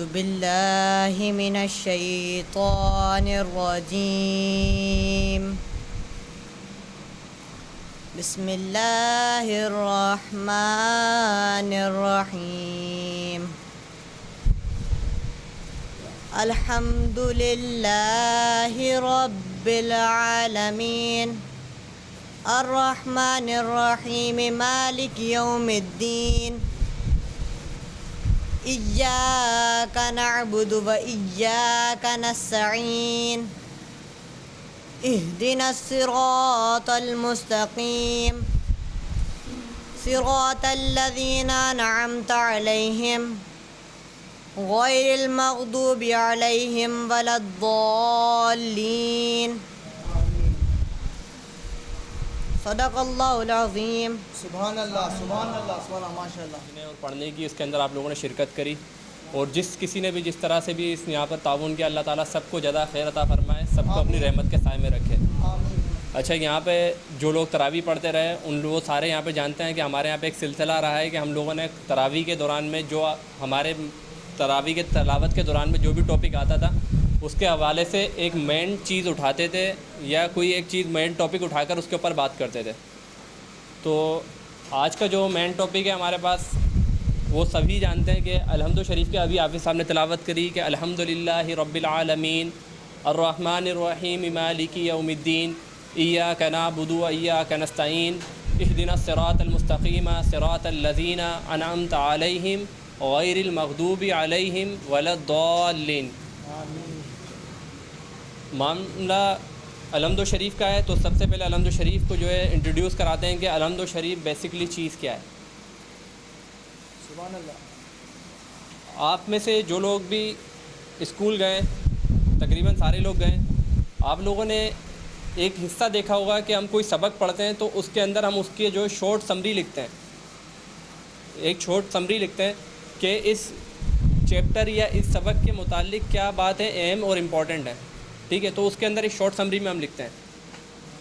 أعوذ بالله من الشيطان الرجيم بسم الله الرحمن الرحيم الحمد لله رب العالمين الرحمن الرحيم مالك يوم الدين إياك نعبد وإياك نستعين اهدنا الصراط المستقيم صراط الذين أنعمت عليهم غير المغضوب عليهم ولا الضالين صدق اللہ العظیم. سبحان اللہ سبحان اللہ سبحان اللہ ماشاء اللہ. اور پڑھنے کی اس کے اندر آپ لوگوں نے شرکت کری اور جس کسی نے بھی جس طرح سے بھی اس یہاں پر تعاون کیا، اللہ تعالیٰ سب کو جزا خیر عطا فرمائے، سب کو اپنی رحمت کے سائے میں رکھے. اچھا، یہاں پہ جو لوگ تراویح پڑھتے رہے ان لوگ سارے یہاں پہ جانتے ہیں کہ ہمارے یہاں پہ ایک سلسلہ رہا ہے کہ ہم لوگوں نے تراویح کے دوران میں جو ہمارے تراویح کے تلاوت کے دوران میں جو بھی ٹاپک آتا تھا اس کے حوالے سے ایک مین چیز اٹھاتے تھے یا کوئی ایک چیز مین ٹاپک اٹھا کر اس کے اوپر بات کرتے تھے. تو آج کا جو مین ٹاپک ہے ہمارے پاس وہ سبھی جانتے ہیں کہ الحمد شریف کے ابھی حافظ صاحب نے تلاوت کری کہ الحمدللہ رب العالمین الرحمن الرحیم مالک یوم الدین ایاک نعبد و ایاک نستعین اہدنا الصراط المستقیم صراط الذین انعمت علیہم غیر المغضوب علیہم ولا الضالین. معاملہ الحمد شریف کا ہے تو سب سے پہلے الحمد شریف کو جو ہے انٹروڈیوس کراتے ہیں کہ الحمد شریف بیسکلی چیز کیا ہے. سبحان اللہ. آپ میں سے جو لوگ بھی اسکول گئے، تقریباً سارے لوگ گئے، آپ لوگوں نے ایک حصہ دیکھا ہوگا کہ ہم کوئی سبق پڑھتے ہیں تو اس کے اندر ہم اس کی جو شارٹ سمری لکھتے ہیں، ایک شارٹ سمری لکھتے ہیں کہ اس چیپٹر یا اس سبق کے متعلق کیا بات ہے اہم اور امپورٹنٹ ہے. ٹھیک ہے، تو اس کے اندر ایک شارٹ سمری میں ہم لکھتے ہیں.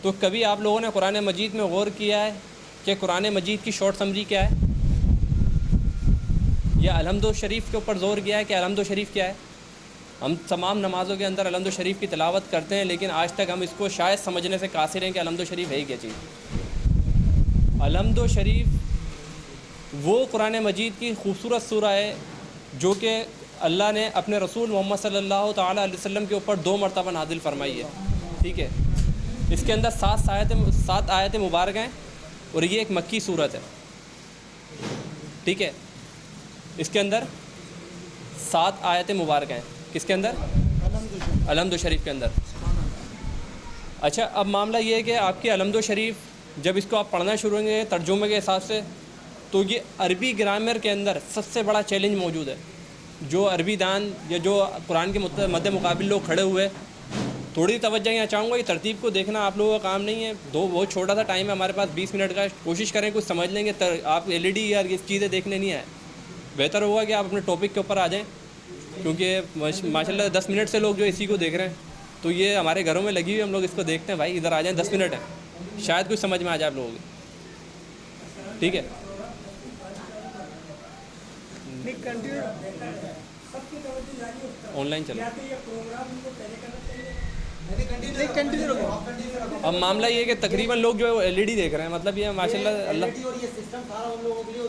تو کبھی آپ لوگوں نے قرآن مجید میں غور کیا ہے کہ قرآن مجید کی شارٹ سمری کیا ہے؟ یا الحمد شریف کے اوپر زور کیا ہے کہ الحمد شریف کیا ہے؟ ہم تمام نمازوں کے اندر الحمد شریف کی تلاوت کرتے ہیں لیکن آج تک ہم اس کو شاید سمجھنے سے قاصر ہیں کہ الحمد شریف ہے کیا چیز. الحمد شریف وہ قرآن مجید کی خوبصورت سورہ ہے جو کہ اللہ نے اپنے رسول محمد صلی اللہ تعالیٰ علیہ وسلم کے اوپر 2 مرتبہ نازل فرمائی ہے. ٹھیک ہے، اس کے اندر 7 آیت مبارک ہیں اور یہ ایک مکی صورت ہے. ٹھیک ہے، اس کے اندر 7 آیت مبارک ہیں. کس کے اندر؟ الحمد شریف کے اندر. اچھا، اب معاملہ یہ ہے کہ آپ کی الحمد شریف جب اس کو آپ پڑھنا شروع کریں گے ترجمے کے حساب سے تو یہ عربی گرامر کے اندر سب سے بڑا چیلنج موجود ہے. جو عربی دان یا جو قرآن کے مد مقابل لوگ کھڑے ہوئے، تھوڑی توجہ یہاں چاہوں گا. یہ ترتیب کو دیکھنا آپ لوگوں کا کام نہیں ہے. بہت چھوٹا سا ٹائم ہے ہمارے پاس، 20 منٹ کا. کوشش کریں کچھ سمجھ لیں گے. آپ LED یا یہ چیزیں دیکھنے نہیں آئے. بہتر ہوگا کہ آپ اپنے ٹاپک کے اوپر آ جائیں کیونکہ ماشاء اللہ 10 منٹ سے لوگ جو اسی کو دیکھ رہے ہیں تو یہ ہمارے گھروں میں لگی ہوئی ہم لوگ اس کو دیکھتے ہیں. بھائی ادھر آ جائیں، 10 منٹ ہے، شاید کچھ سمجھ میں آ جائے آپ لوگوں کو. ٹھیک ہے، آن لائن چلو. اب معاملہ یہ ہے کہ تقریباً لوگ جو ہے وہ LED دیکھ رہے ہیں. مطلب یہ ماشاء اللہ اللہ اور یہ سسٹم سارا ان لوگوں کے لیے، ان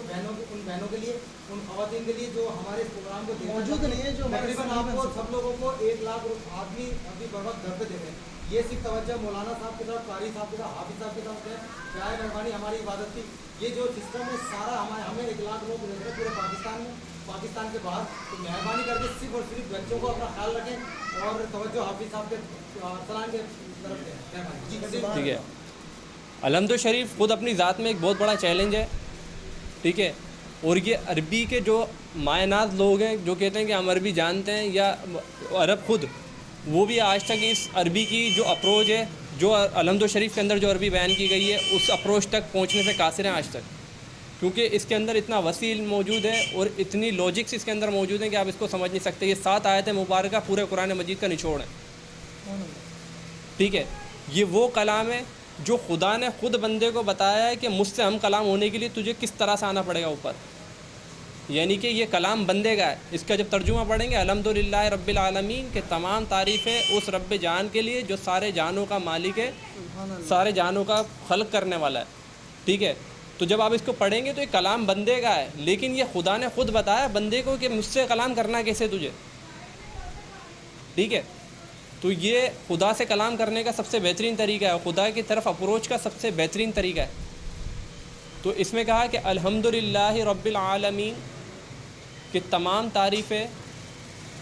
بہنوں کے لیے، ان خواتین کے لیے جو ہمارے پروگرام کو موجود نہیں ہے. جو تقریباً آپ کو سب لوگوں کو 1 لاکھ آدمی ابھی بر وقت گھر پہ دے رہے ہیں. یہ صرف توجہ مولانا صاحب کے ساتھ، قاری صاحب کے ساتھ، حافظ صاحب کے ساتھ ہے. چاہے مہربانی ہماری عبادت کی. یہ جو سسٹم ہے سارا ہمیں 1 لاکھ لوگ رہتے ہیں پورے پاکستان میں، پاکستان کے باہر. تو مہربانی کر کے صرف اور صرف بچوں کو اپنا خیال رکھیں اور توجہ حافظ صاحب کے سلام کے طرف دیں. ٹھیک ہے، الحمد شریف خود اپنی ذات میں ایک بہت بڑا چیلنج ہے. ٹھیک ہے، اور یہ عربی کے جو مائناز لوگ ہیں جو کہتے ہیں کہ ہم عربی جانتے ہیں یا عرب خود، وہ بھی آج تک اس عربی کی جو اپروچ ہے، جو الحمد شریف کے اندر جو عربی بیان کی گئی ہے اس اپروچ تک پہنچنے سے قاصر ہیں آج تک. کیونکہ اس کے اندر اتنا وسیع علم موجود ہے اور اتنی لاجکس اس کے اندر موجود ہیں کہ آپ اس کو سمجھ نہیں سکتے. یہ 7 آیت مبارکہ پورے قرآن مجید کا نچوڑ ہے. ٹھیک ہے، یہ وہ کلام ہے جو خدا نے خود بندے کو بتایا ہے کہ مجھ سے ہم کلام ہونے کے لیے تجھے کس طرح سے آنا پڑے گا اوپر. یعنی کہ یہ کلام بندے کا ہے. اس کا جب ترجمہ پڑھیں گے الحمدللہ رب العالمین کہ تمام تعریفیں اس رب جان کے لیے جو سارے جانوں کا مالک ہے, سارے جانوں کا خلق کرنے والا ہے. ٹھیک ہے, تو جب آپ اس کو پڑھیں گے تو یہ کلام بندے کا ہے, لیکن یہ خدا نے خود بتایا بندے کو کہ مجھ سے کلام کرنا کیسے تجھے. ٹھیک ہے, تو یہ خدا سے کلام کرنے کا سب سے بہترین طریقہ ہے, خدا کی طرف اپروچ کا سب سے بہترین طریقہ ہے. تو اس میں کہا کہ الحمدللہ رب العالمین کہ تمام تعریفیں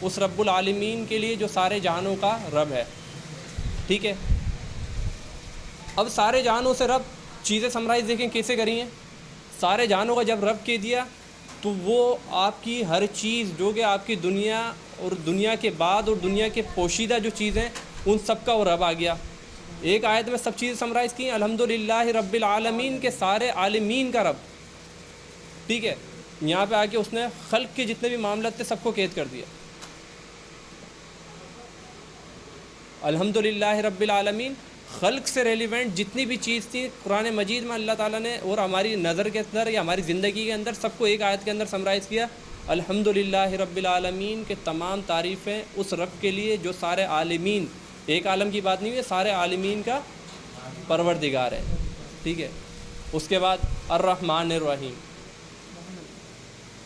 اس رب العالمین کے لیے جو سارے جہانوں کا رب ہے. ٹھیک ہے, اب سارے جہانوں سے رب چیزیں سمرائز دیکھیں کیسے کری ہیں. سارے جہانوں کا جب رب کہہ دیا تو وہ آپ کی ہر چیز جو کہ آپ کی دنیا اور دنیا کے بعد اور دنیا کے پوشیدہ جو چیزیں ان سب کا وہ رب آ گیا. ایک آیت میں سب چیزیں سمرائز کی ہیں الحمدللہ رب العالمین کے سارے عالمین کا رب. ٹھیک ہے, یہاں پہ آ کے اس نے خلق کے جتنے بھی معاملات تھے سب کو قید کر دیا. الحمدللہ رب العالمین خلق سے ریلیونٹ جتنی بھی چیز تھی قرآن مجید میں اللہ تعالیٰ نے اور ہماری نظر کے اندر یا ہماری زندگی کے اندر سب کو ایک آیت کے اندر سمرائز کیا الحمدللہ رب العالمین کے تمام تعریفیں اس رب کے لیے جو سارے عالمین, ایک عالم کی بات نہیں ہے, سارے عالمین کا پروردگار ہے. ٹھیک ہے, اس کے بعد الرحمن الرحیم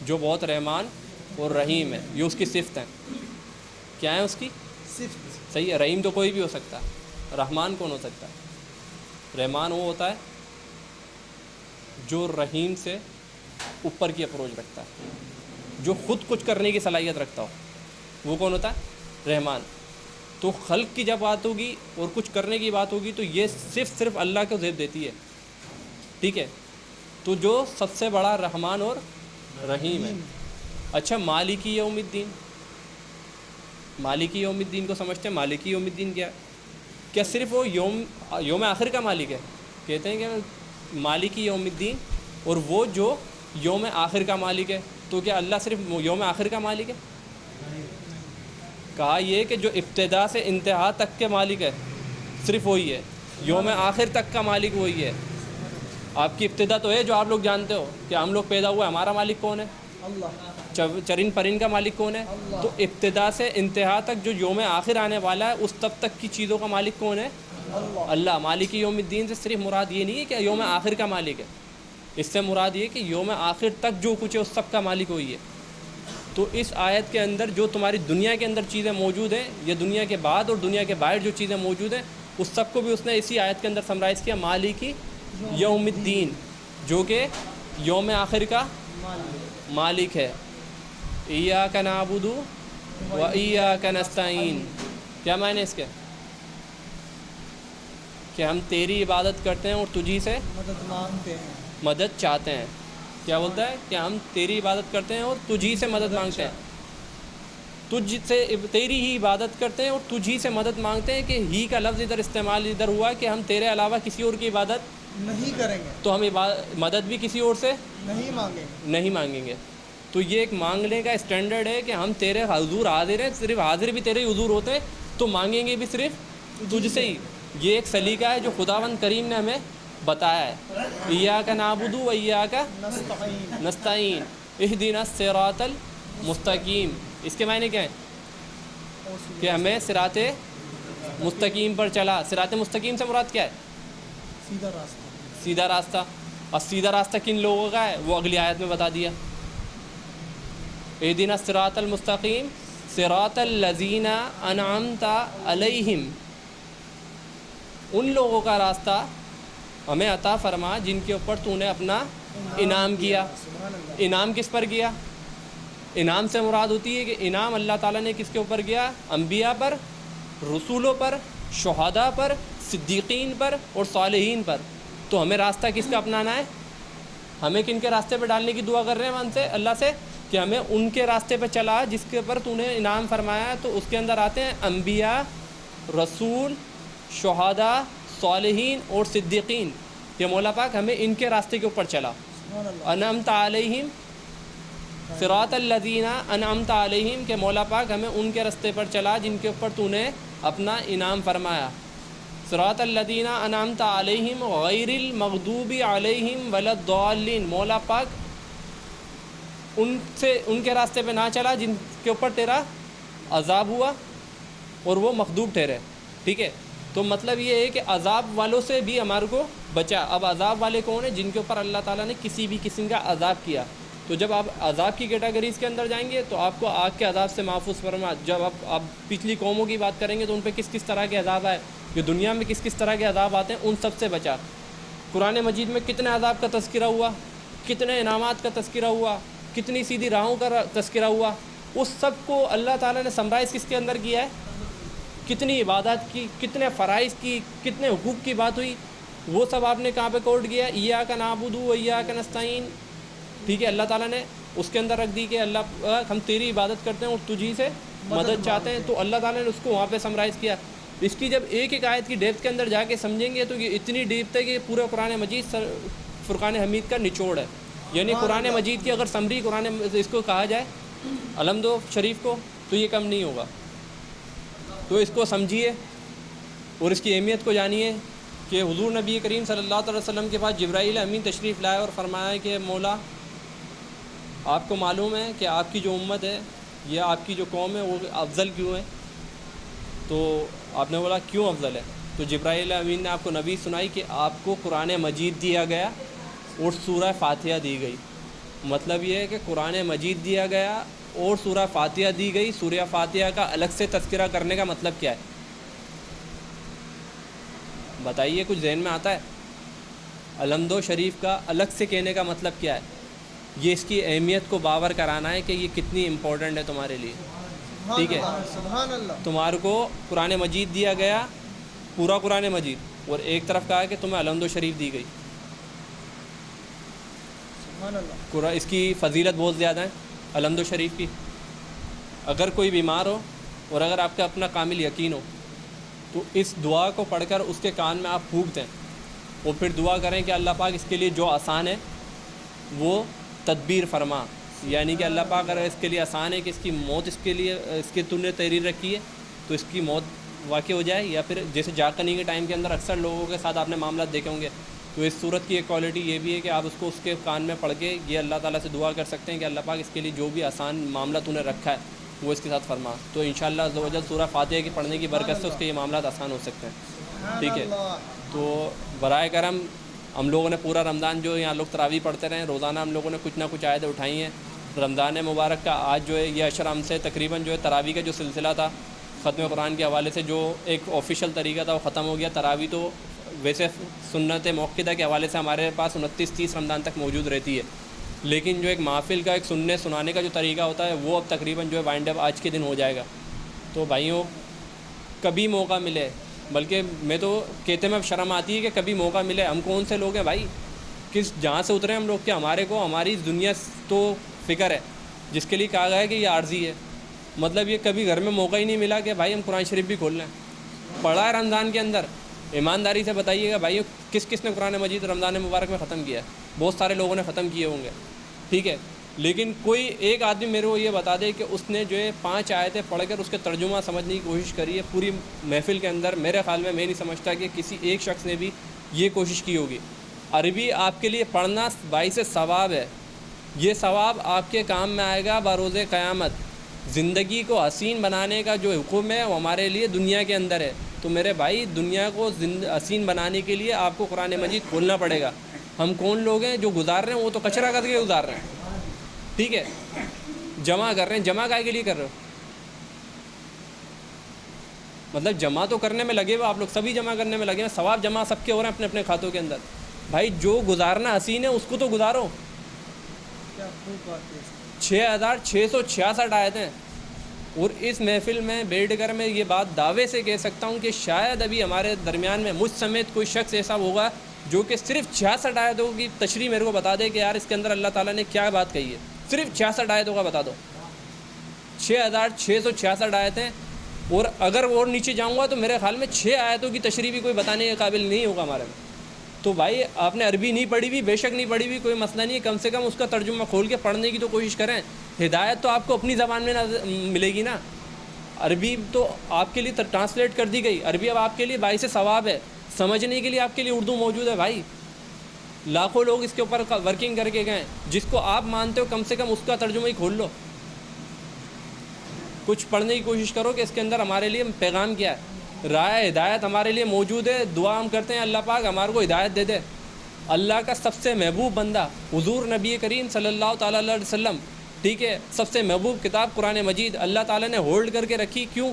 جو بہت رحمان اور رحیم ہے, یہ اس کی صفت ہیں. کیا ہے اس کی صفت؟ صحیح ہے, رحیم تو کوئی بھی ہو سکتا ہے, رحمان کون ہو سکتا ہے؟ رحمان وہ ہوتا ہے جو رحیم سے اوپر کی اپروچ رکھتا ہے, جو خود کچھ کرنے کی صلاحیت رکھتا ہو, وہ کون ہوتا ہے؟ رحمان. تو خلق کی جب بات ہوگی اور کچھ کرنے کی بات ہوگی تو یہ صرف اللہ کو زیب دیتی ہے. ٹھیک ہے, تو جو سب سے بڑا رحمان اور رحیم ہے. اچھا, مالکی یوم الدین, مالکی یوم الدین کو سمجھتے ہیں. مالکی یوم الدین کیا صرف وہ یوم آخر کا مالک ہے؟ کہتے ہیں کہ مالکی یوم الدین اور وہ جو یوم آخر کا مالک ہے. تو کیا اللہ صرف یوم آخر کا مالک ہے؟ کہا یہ کہ جو ابتدا سے انتہا تک کے مالک ہے صرف وہی ہے, یوم آخر تک کا مالک وہی ہے. آپ کی ابتدا تو ہے جو آپ لوگ جانتے ہو کہ ہم لوگ پیدا ہوئے, ہمارا مالک کون ہے؟ اللہ. چرین پرین کا مالک کون ہے؟ تو ابتدا سے انتہا تک جو یوم آخر آنے والا ہے اس تب تک کی چیزوں کا مالک کون ہے؟ اللہ. مالک یوم الدین سے صرف مراد یہ نہیں ہے کہ یوم آخر کا مالک ہے, اس سے مراد یہ کہ یوم آخر تک جو کچھ ہے اس سب کا مالک وہی ہے. تو اس آیت کے اندر جو تمہاری دنیا کے اندر چیزیں موجود ہیں یا دنیا کے بعد اور دنیا کے باہر جو چیزیں موجود ہیں اس سب کو بھی اس نے اسی آیت کے اندر سمرائز کیا مالکی یوم الدین, جو کہ یوم آخر کا مالک ہے. ایاک نعبد و ایاک نستعین, کیا معنی اس کے؟ کہ ہم تیری عبادت کرتے ہیں اور تجھی سے مدد مانگتے ہیں, مدد چاہتے ہیں. کیا بولتا ہے؟ کہ ہم تیری عبادت کرتے ہیں اور تجھی سے مدد مانگتے ہیں. تجھ سے تیری ہی عبادت کرتے ہیں اور تجھی سے مدد مانگتے ہیں. کہ ہی کا لفظ ادھر استعمال ادھر ہوا کہ ہم تیرے علاوہ کسی اور کی عبادت نہیں کریں گے, تو ہم مدد بھی کسی اور سے نہیں مانگیں گے. تو یہ ایک مانگنے کا اسٹینڈرڈ ہے کہ ہم تیرے حضور حاضر ہیں, صرف حاضر بھی تیرے حضور ہوتے ہیں تو مانگیں گے بھی صرف تجھ سے ہی. یہ ایک سلیقہ ہے جو خداوند کریم نے ہمیں بتایا ہے. ایاک نعبد و ایاک نستعین اہدنا الصراط المستقیم. اس کے معنی کیا ہیں؟ کہ ہمیں صراط مستقیم پر چلا. صراط مستقیم سے مراد کیا ہے؟ سیدھا راستہ. سیدھا راستہ. اور سیدھا راستہ کن لوگوں کا ہے وہ اگلی آیت میں بتا دیا. اہدنا الصراط المستقیم صراط الذین انعمت علیہم, ان لوگوں کا راستہ ہمیں عطا فرما جن کے اوپر تو نے اپنا انعام کیا. انعام کس پر کیا؟ انعام سے مراد ہوتی ہے کہ انعام اللہ تعالیٰ نے کس کے اوپر کیا؟ انبیاء پر, رسولوں پر, شہداء پر, صدیقین پر اور صالحین پر. تو ہمیں راستہ کس کا اپنانا ہے؟ ہمیں کن کے راستے پہ ڈالنے کی دعا کر رہے ہیں ہم سے اللہ سے کہ ہمیں ان کے راستے پہ چلا جس کے اوپر تو نے انعام فرمایا ہے. تو اس کے اندر آتے ہیں انبیاء, رسول, شہداء, صالحین اور صدیقین. کہ مولا پاک ہمیں ان کے راستے کے اوپر چلا. انعمت علیہم صراط الذین انعمت علیہم, کہ مولا پاک ہمیں ان کے راستے پر چلا جن کے اوپر تو نے اپنا انعام فرمایا. صراط الذین انعمت علیہم غیر المغضوب علیہم ولا الضالین, مولا پاک ان کے راستے پہ نہ چلا جن کے اوپر تیرا عذاب ہوا اور وہ مخدوب ٹھہرے. ٹھیک ہے, تو مطلب یہ ہے کہ عذاب والوں سے بھی ہمارے کو بچا. اب عذاب والے کون ہیں؟ جن کے اوپر اللہ تعالیٰ نے کسی بھی قسم کا عذاب کیا. تو جب آپ عذاب کی کیٹیگریز کے اندر جائیں گے تو آپ کو آگ کے عذاب سے محفوظ فرما. جب آپ پچھلی قوموں کی بات کریں گے تو ان پہ کس کس طرح کے عذاب آئے, جو دنیا میں کس کس طرح کے عذاب آتے ہیں, ان سب سے بچا. قرآن مجید میں کتنے عذاب کا تذکرہ ہوا, کتنے انعامات کا تذکرہ ہوا, کتنی سیدھی راہوں کا تذکرہ ہوا, اس سب کو اللہ تعالیٰ نے سمرائز کس کے اندر کیا ہے؟ کتنی عبادات کی, کتنے فرائض کی, کتنے حقوق کی بات ہوئی, وہ سب آپ نے کہاں پہ کوٹ کیا؟ ایاک نعبد و ایاک نستعین. ٹھیک ہے, اللہ تعالیٰ نے اس کے اندر رکھ دی کہ اللہ ہم تیری عبادت کرتے ہیں اور تجھی سے مدد چاہتے ہیں. تو اللہ تعالیٰ نے اس کو وہاں پہ سمرائز کیا. اس کی جب ایک ایک آیت کی ڈیپتھ کے اندر جا کے سمجھیں گے تو یہ اتنی ڈیپتھ ہے کہ پورا قرآن مجید فرقان حمید کا نچوڑ ہے. یعنی قرآن مجید کی اگر سمری قرآن اس کو کہا جائے الحمد شریف کو تو یہ کم نہیں ہوگا. تو اس کو سمجھیے اور اس کی اہمیت کو جانیے کہ حضور نبی کریم صلی اللہ علیہ وسلم کے پاس جبرائیل امین تشریف لائے اور فرمایا کہ مولا آپ کو معلوم ہے کہ آپ کی جو امت ہے یا آپ کی جو قوم ہے وہ افضل کیوں ہے؟ تو آپ نے بولا کیوں افضل ہے؟ تو جبرائیل امین نے آپ کو نبی سنائی کہ آپ کو قرآن مجید دیا گیا اور سورہ فاتحہ دی گئی. مطلب یہ ہے کہ قرآن مجید دیا گیا اور سورہ فاتحہ دی گئی. سورہ فاتحہ کا الگ سے تذکرہ کرنے کا مطلب کیا ہے؟ بتائیے, کچھ ذہن میں آتا ہے؟ الحمد شریف کا الگ سے کہنے کا مطلب کیا ہے؟ یہ اس کی اہمیت کو باور کرانا ہے کہ یہ کتنی امپورٹنٹ ہے تمہارے لیے. ٹھیک ہے, سبحان اللہ. تمہارے کو قرآن مجید دیا گیا, پورا قرآن مجید, اور ایک طرف کہا کہ تمہیں الحمد شریف دی گئی. سبحان اللہ. قرآن اس کی فضیلت بہت زیادہ ہے الحمد شریف کی. اگر کوئی بیمار ہو اور اگر آپ کا اپنا کامل یقین ہو تو اس دعا کو پڑھ کر اس کے کان میں آپ پھونک دیں اور پھر دعا کریں کہ اللہ پاک اس کے لیے جو آسان ہے وہ تدبیر فرما. یعنی کہ اللہ پاک اگر اس کے لیے آسان ہے کہ اس کی موت اس کے لیے اس کی تو نے تحریر رکھی ہے تو اس کی موت واقع ہو جائے. یا پھر جیسے جاکنی کے ٹائم کے اندر اکثر لوگوں کے ساتھ آپ نے معاملات دیکھے ہوں گے, تو اس صورت کی ایک کوالٹی یہ بھی ہے کہ آپ اس کو اس کے کان میں پڑھ کے یہ اللہ تعالیٰ سے دعا کر سکتے ہیں کہ اللہ پاک اس کے لیے جو بھی آسان معاملہ تو نے رکھا ہے وہ اس کے ساتھ فرما. تو انشاءاللہ عز و جل سورہ فاتحہ کی پڑھنے کی برکت سے اس کے یہ معاملات آسان ہو سکتے ہیں. ٹھیک ہے, تو برائے کرم ہم لوگوں نے پورا رمضان جو یہاں لوگ تراویح پڑھتے رہے, روزانہ ہم لوگوں نے کچھ نہ کچھ آیتیں اٹھائی ہیں. رمضان مبارک کا آج جو ہے یہ عشر ہم سے تقریباً جو ہے تراویح کا جو سلسلہ تھا ختم قرآن کے حوالے سے جو ایک آفیشیل طریقہ تھا وہ ختم ہو گیا. تراویح تو ویسے سنت موقدہ کے حوالے سے ہمارے پاس 29-30 رمضان تک موجود رہتی ہے, لیکن جو ایک محفل کا ایک سننے سنانے کا جو طریقہ ہوتا ہے وہ اب تقریباً جو ہے وائنڈ اپ آج کے دن ہو جائے گا. تو بھائیوں کبھی موقع ملے, بلکہ میں تو کہتے میں اب شرم آتی ہے کہ کبھی موقع ملے. ہم کون سے لوگ ہیں بھائی, کس جہاں سے اترے ہم لوگ, کہ ہمارے کو ہماری دنیا تو فکر ہے جس کے لیے کہا گیا ہے کہ یہ عارضی ہے. مطلب یہ کبھی گھر میں موقع ہی نہیں ملا کہ بھائی ہم قرآن شریف بھی کھول لیں. پڑھا ہے رمضان کے اندر, ایمانداری سے بتائیے گا بھائی کس کس نے قرآن مجید رمضان مبارک میں ختم کیا ہے؟ بہت سارے لوگوں نے ختم کیے ہوں گے. ٹھیک ہے, لیکن کوئی ایک آدمی میرے کو یہ بتا دے کہ اس نے جو ہے 5 آیتیں پڑھ کر اس کے ترجمہ سمجھنے کی کوشش کری ہے پوری محفل کے اندر. میرے خیال میں نہیں سمجھتا کہ کسی ایک شخص نے بھی یہ کوشش کی ہوگی. عربی آپ کے لیے پڑھنا باعث ثواب ہے. یہ ثواب آپ کے کام میں آئے گا بروز قیامت. زندگی کو حسین بنانے کا جو حکم ہے وہ ہمارے لیے دنیا کے اندر ہے. تو میرے بھائی دنیا کو حسین بنانے کے لیے آپ کو قرآن مجید کھولنا پڑے گا. ہم کون لوگ ہیں جو گزار رہے ہیں, وہ تو کچرا کر کے گزار رہے ہیں. ٹھیک ہے, جمع کر رہے ہیں, جمع کائے کے لیے کر رہے ہو؟ مطلب جمع تو کرنے میں لگے ہوئے آپ لوگ, سبھی جمع کرنے میں لگے ہوئے, ثواب جمع سب کے ہو رہے ہیں اپنے اپنے کھاتوں کے اندر. بھائی جو گزارنا حسین ہے اس کو تو گزارو. 6666 آیتیں, اور اس محفل میں بیٹھ کر میں یہ بات دعوے سے کہہ سکتا ہوں کہ شاید ابھی ہمارے درمیان میں مجھ سمیت کوئی شخص ایسا ہوگا جو کہ صرف 66 آیتوں کی تشریح میرے کو بتا دے کہ یار اس کے اندر اللہ تعالیٰ نے کیا بات کہی ہے. صرف 66 آیتوں کا بتا دو, 6666 آیتیں. اور اگر اور نیچے جاؤں گا تو میرے خیال میں 6 آیتوں کی تشریح بھی کوئی بتانے کے قابل نہیں ہوگا ہمارے میں. تو بھائی آپ نے عربی نہیں پڑھی ہوئی, بے شک نہیں پڑھی ہوئی, کوئی مسئلہ نہیں ہے, کم سے کم اس کا ترجمہ کھول کے پڑھنے کی تو کوشش کریں. ہدایت تو آپ کو اپنی زبان میں ملے گی نا. عربی تو آپ کے لیے ٹرانسلیٹ کر دی گئی, عربی اب آپ کے لیے باعث ثواب ہے. سمجھنے کے لیے آپ کے لیے اردو موجود ہے بھائی. لاکھوں لوگ اس کے اوپر ورکنگ کر کے گئے. جس کو آپ مانتے ہو کم سے کم اس کا ترجمہ ہی کھول لو, کچھ پڑھنے کی کوشش کرو کہ اس کے اندر ہمارے لیے پیغام کیا ہے. رائے ہدایت ہمارے لیے موجود ہے. دعا ہم کرتے ہیں اللہ پاک ہمارے کو ہدایت دے دے. اللہ کا سب سے محبوب بندہ حضور نبی کریم صلی اللہ تعالیٰ علیہ وسلم, ٹھیک ہے, سب سے محبوب کتاب قرآن مجید اللہ تعالیٰ نے ہولڈ کر کے رکھی. کیوں؟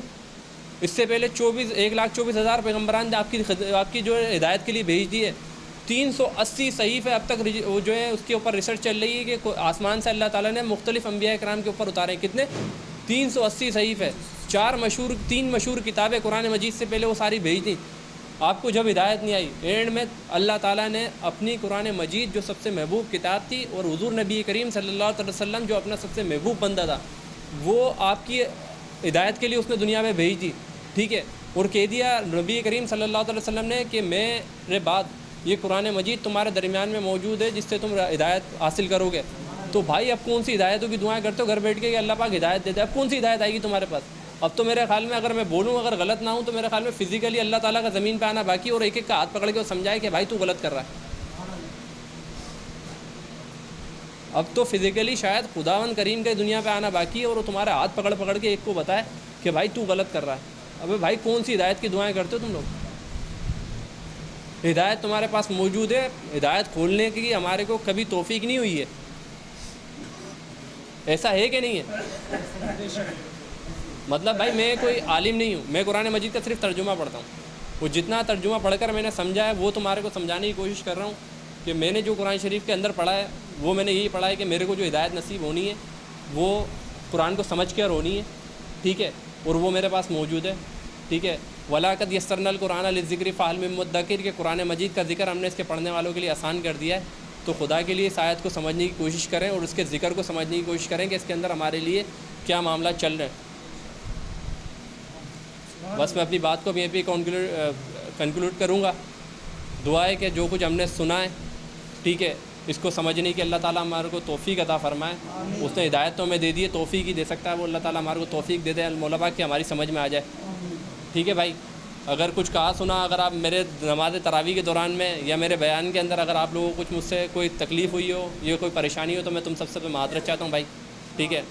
اس سے پہلے 1,24,000 پیغمبران نے آپ کی جو ہدایت کے لیے بھیج دی ہے. 380 صحیفے اب تک جو ہے اس کے اوپر ریسرچ چل رہی ہے کہ آسمان سے اللہ تعالیٰ نے مختلف انبیاء کرام کے اوپر اتارے. کتنے؟ 380 صحیفے. 3 مشہور کتابیں قرآن مجید سے پہلے وہ ساری بھیج دیں. آپ کو جب ہدایت نہیں آئی, اینڈ میں اللہ تعالیٰ نے اپنی قرآن مجید جو سب سے محبوب کتاب تھی اور حضور نبی کریم صلی اللہ علیہ وسلم جو اپنا سب سے محبوب بندہ تھا, وہ آپ کی ہدایت کے لیے اس نے دنیا میں بھیج دی, ٹھیک ہے, اور کہہ دیا نبی کریم صلی اللہ علیہ وسلم نے کہ میرے بعد یہ قرآن مجید تمہارے درمیان میں موجود ہے جس سے تم ہدایت حاصل کرو گے. تو بھائی اب کون سی ہدایتوں کی دعائیں کرتے ہو گھر بیٹھ کے کہ اللہ پاک ہدایت دیتے؟ اب کون سی ہدایت آئے گی تمہارے پاس؟ اب تو میرے خیال میں اگر میں بولوں اگر غلط نہ ہوں تو میرے خیال میں فزیکلی اللہ تعالیٰ کا زمین پہ آنا باقی, اور ایک ایک کا ہاتھ پکڑ کے وہ سمجھائے کہ بھائی تو غلط کر رہا ہے. اب تو فزیکلی شاید خداوند کریم کے دنیا پہ آنا باقی ہے اور وہ تمہارا ہاتھ پکڑ کے ایک کو بتائے کہ بھائی تو غلط کر رہا ہے. ابے بھائی کون سی ہدایت کی دعائیں کرتے ہو تم لوگ؟ ہدایت تمہارے پاس موجود ہے. ہدایت کھولنے کی ہمارے کو کبھی توفیق نہیں ہوئی ہے. ایسا ہے کہ نہیں ہے؟ مطلب بھائی میں کوئی عالم نہیں ہوں, میں قرآن مجید کا صرف ترجمہ پڑھتا ہوں. وہ جتنا ترجمہ پڑھ کر میں نے سمجھا ہے وہ تمہارے کو سمجھانے کی کوشش کر رہا ہوں کہ میں نے جو قرآن شریف کے اندر پڑھا ہے وہ میں نے یہی پڑھا ہے کہ میرے کو جو ہدایت نصیب ہونی ہے وہ قرآن کو سمجھ کر ہونی ہے, ٹھیک ہے, اور وہ میرے پاس موجود ہے, ٹھیک ہے. وَلَقَدْ يَسَّرْنَا الْقُرْآنَ لِلذِّكْرِ فَهَلْ مِن مُدَّكِرٍ کہ قرآن مجید کا ذکر ہم نے اس کے پڑھنے والوں کے لیے آسان کر دیا ہے. تو خدا کے لیے اس آیت کو سمجھنے کی کوشش کریں اور اس کے ذکر کو سمجھنے کی کوشش کریں کہ اس کے اندر ہمارے لیے کیا معاملہ چل رہے ہیں. بس میں اپنی بات کو یہیں پہ کنکلوڈ کروں گا. دعا ہے کہ جو کچھ ہم نے سنا ہے, ٹھیک ہے, اس کو سمجھنے کی اللہ تعالیٰ ہمارے کو توفیق عطا فرمائے. اس نے ہدایت تو ہمیں دے دی ہے, توفیق ہی دے سکتا ہے وہ. اللہ تعالیٰ ہمارے کو توفیق دے دے مولا پاک کہ ہماری سمجھ میں آ جائے, ٹھیک ہے بھائی. اگر کچھ کہا سنا اگر آپ میرے نماز تراویح کے دوران میں یا میرے بیان کے اندر اگر آپ لوگوں کو کچھ مجھ سے کوئی تکلیف ہوئی ہو یا کوئی پریشانی ہو تو میں تم سب سے معذرت چاہتا ہوں بھائی, ٹھیک ہے.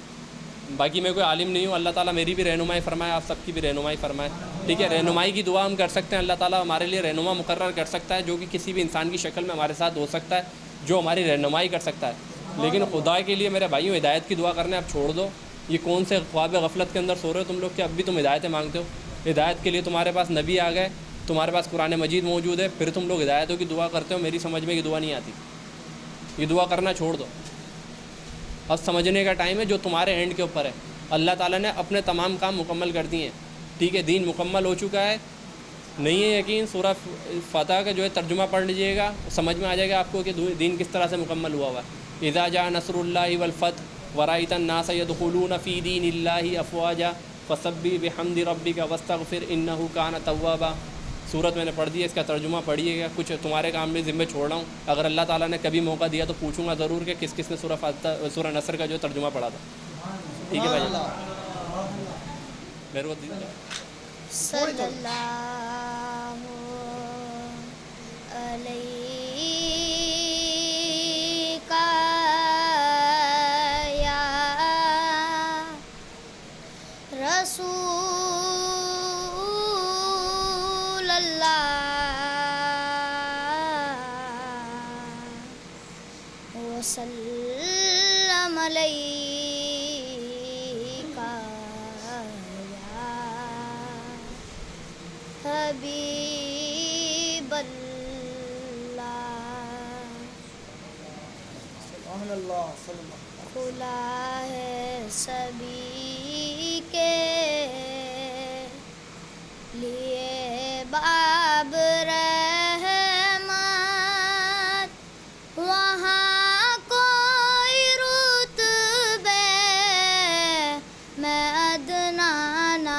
باقی میں کوئی عالم نہیں ہوں. اللہ تعالیٰ میری بھی رہنمائی فرمائے, آپ سب کی بھی رہنمائی فرمائے, ٹھیک ہے. رہنمائی کی دعا ہم کر سکتے ہیں, اللہ تعالیٰ ہمارے لیے رہنما مقرر کر سکتا ہے جو کہ کسی بھی انسان کی شکل میں ہمارے ساتھ ہو سکتا ہے, جو ہماری رہنمائی کر سکتا ہے. لیکن خدا کے لیے میرے بھائیوں ہدایت کی دعا کرنے اب چھوڑ دو. یہ کون سے خواب غفلت کے اندر سو رہے ہو تم لوگ کہ اب بھی تم ہدایتیں مانگتے ہو؟ ہدایت کے لیے تمہارے پاس نبی آ گئے, تمہارے پاس قرآن مجید موجود ہے, پھر تم لوگ ہدایتوں کی دعا کرتے ہو. میری سمجھ میں یہ دعا نہیں آتی. یہ دعا کرنا چھوڑ دو. اب سمجھنے کا ٹائم ہے جو تمہارے اینڈ کے اوپر ہے. اللہ تعالیٰ نے اپنے تمام کام مکمل کر دیے ہیں, ٹھیک ہے. دین مکمل ہو چکا ہے. نہیں ہے یقین سورہ فتح کا جو ہے ترجمہ پڑھ لیجئے گا, سمجھ میں آ جائے گا آپ کو کہ دین کس طرح سے مکمل ہوا ہوا ہے. اذا جاء نصر اللہ والفتح ورأیت الناس يدخلون فی دین اللہ افواجا فسبح بحمد ربک واستغفر انہ کان توابا. صورت میں نے پڑھ دی ہے, اس کا ترجمہ پڑھیے گا. کچھ تمہارے کام میں ذمہ چھوڑ رہا ہوں. اگر اللہ تعالیٰ نے کبھی موقع دیا تو پوچھوں گا ضرور کہ کس کس نے سورہ نصر کا جو ترجمہ پڑھا تھا, ٹھیک ہے بھائی. میرے کو صلی اللہ علیہ یا رسول اللہ وسلم علیہ حبیب اللہ. کھلا ہے سبھی کے لیے باب رحمت, وہاں کوئی رتبے میں ادنا نہ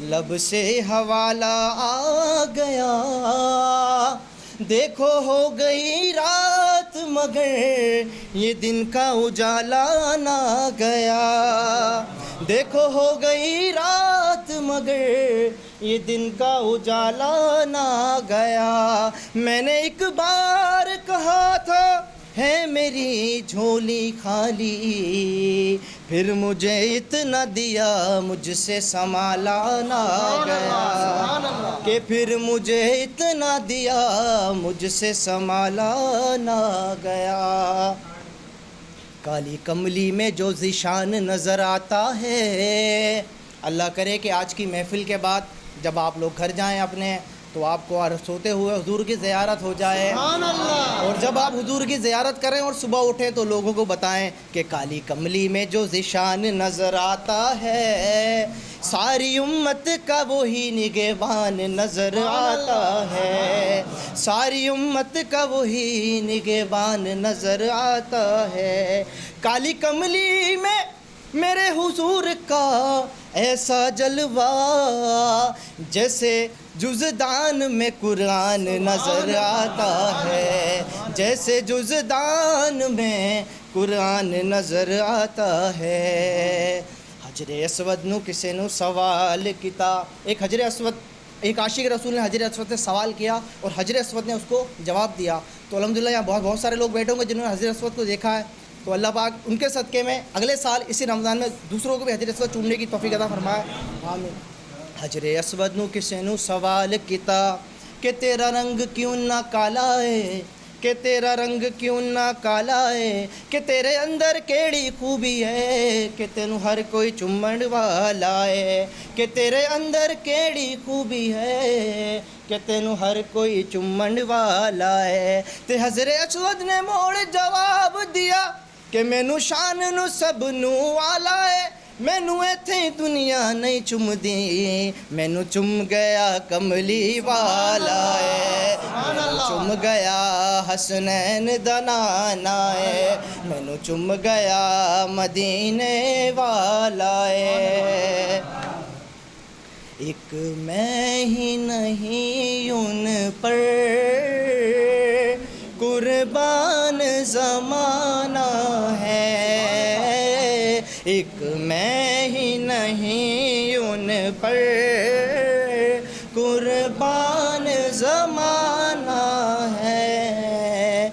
لب سے حوالہ آ گیا، دیکھو ہو گئی رات مگر یہ دن کا اجالا نہ گیا، دیکھو ہو گئی رات مگر یہ دن کا اجالا نہ گیا، میں نے ایک بار کہا تھا ہے میری جھولی خالی، پھر مجھے اتنا دیا مجھ سے سنبھالا نہ گیا، کہ پھر مجھے اتنا دیا مجھ سے سنبھالا نہ گیا۔ کالی کملی میں جو ذیشان نظر آتا ہے، اللہ کرے کہ آج کی محفل کے بعد جب آپ لوگ گھر جائیں اپنے تو آپ کو سوتے ہوئے حضور کی زیارت ہو جائے، اور جب آپ حضور کی زیارت کریں اور صبح اٹھیں تو لوگوں کو بتائیں کہ کالی کملی میں جو ذیشان نظر آتا ہے، ساری امت کا وہی نگہبان نظر آتا ہے، ساری امت کا وہی نگہبان نظر آتا ہے۔ کالی کملی میں میرے حضور کا ایسا جلوہ، جیسے جزدان میں قرآن نظر آتا ہے، جیسے جزدان میں قرآن نظر آتا ہے۔ حجر اسود نو کسے نو سوال کیتا، ایک حجر اسود، ایک عاشق رسول نے حجر اسود سے سوال کیا اور حجر اسود نے اس کو جواب دیا۔ تو الحمدللہ یہاں بہت سارے لوگ بیٹھے ہوں گے جنہوں نے حجر اسود کو دیکھا ہے، تو اللہ پاک ان کے صدقے میں اگلے سال اسی رمضان میں دوسروں کو بھی حجر اسود چومنے کی توفیق عطا فرمائے، آمین۔ حجر اسود نو کسے نو سوال کیتا کہ تیرا رنگ کیوں نہ کالا ہے، کہ تیرا رنگ کیوں نہ کالا ہے، کہ تیرے اندر کیڑی خوبی ہے کہ تینوں ہر کوئی چومن والا ہے، کہ تیرے اندر کیڑی خوبی ہے کہ تینوں ہر کوئی چومن والا ہے۔ تے حضر اسود نے موڑ جواب دیا کہ مینوں شان نو سب نو والا ہے، مینوں ایتھے دنیا نہیں چم دی، مینوں چم گیا کملی والا ہے، مینوں چم گیا حسنین دا نانا ہے، مینوں چم گیا مدینے والا ہے۔ ایک میں ہی نہیں ان پر قربان زمانہ ہے، ایک میں ہی نہیں ان پر قربان زمانہ ہے،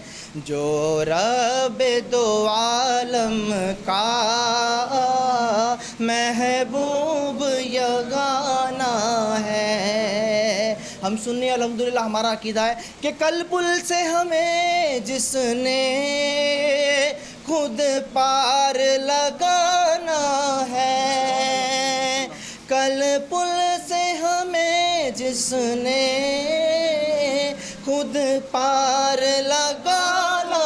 جو رب دو عالم کا محبوب یگانہ ہے۔ ہم سنی الحمدللہ ہمارا عقیدہ ہے کہ کل پل سے ہمیں جس نے خود پار لگانا ہے، کل پل سے ہمیں جس نے خود پار لگانا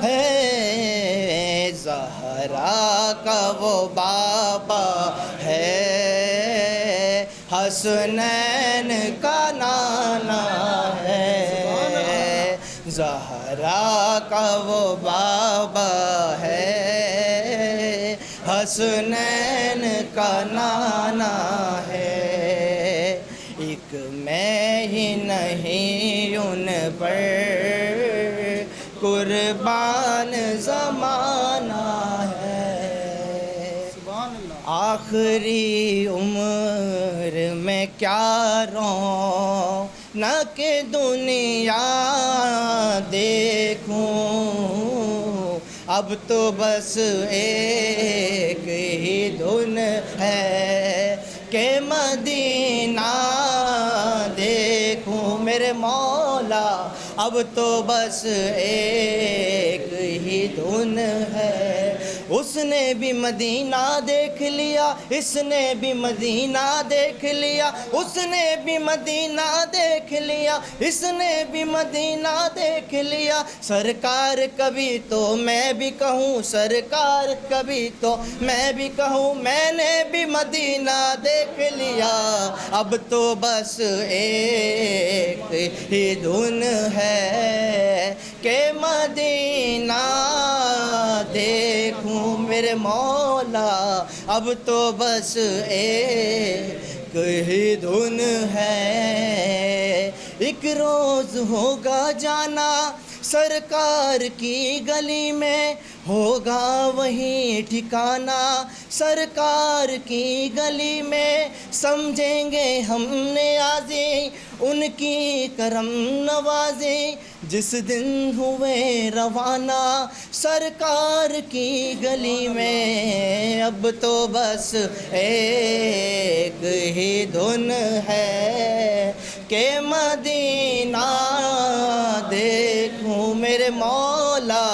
ہے، زہرا کا وہ بابا ہے، حسنین کا نانا ہے، زہرا کا وہ بابا ہے، حسنین کا نانا ہے، ایک میں ہی نہیں ان پر قربان زمانہ ہے۔ آخری عمر میں کیا رونق دنیا دیکھوں، اب تو بس ایک ہی دھن ہے کہ مدینہ دیکھوں میرے مولا، اب تو بس ایک ہی دھن ہے، اس نے بھی مدینہ دیکھ لیا، اس نے بھی مدینہ دیکھ لیا، اس نے بھی مدینہ دیکھ لیا، اس نے بھی مدینہ دیکھ لیا، سرکار کبھی تو میں بھی کہوں، سرکار کبھی تو میں بھی کہوں، میں نے بھی مدینہ دیکھ لیا، اب تو بس ایک ہی دھن ہے کہ مدینہ دیکھوں میرے مولا، اب تو بس ایک ایک ہی دھن ہے، ایک روز ہوگا جانا سرکار کی گلی میں، ہوگا وہیں ٹھکانہ سرکار کی گلی میں، سمجھیں گے ہم نیازیں ان کی کرم نوازیں، جس دن ہوئے روانہ سرکار کی گلی میں، اب تو بس ایک ہی دھن ہے کہ مدینہ دیکھوں میرے مولا،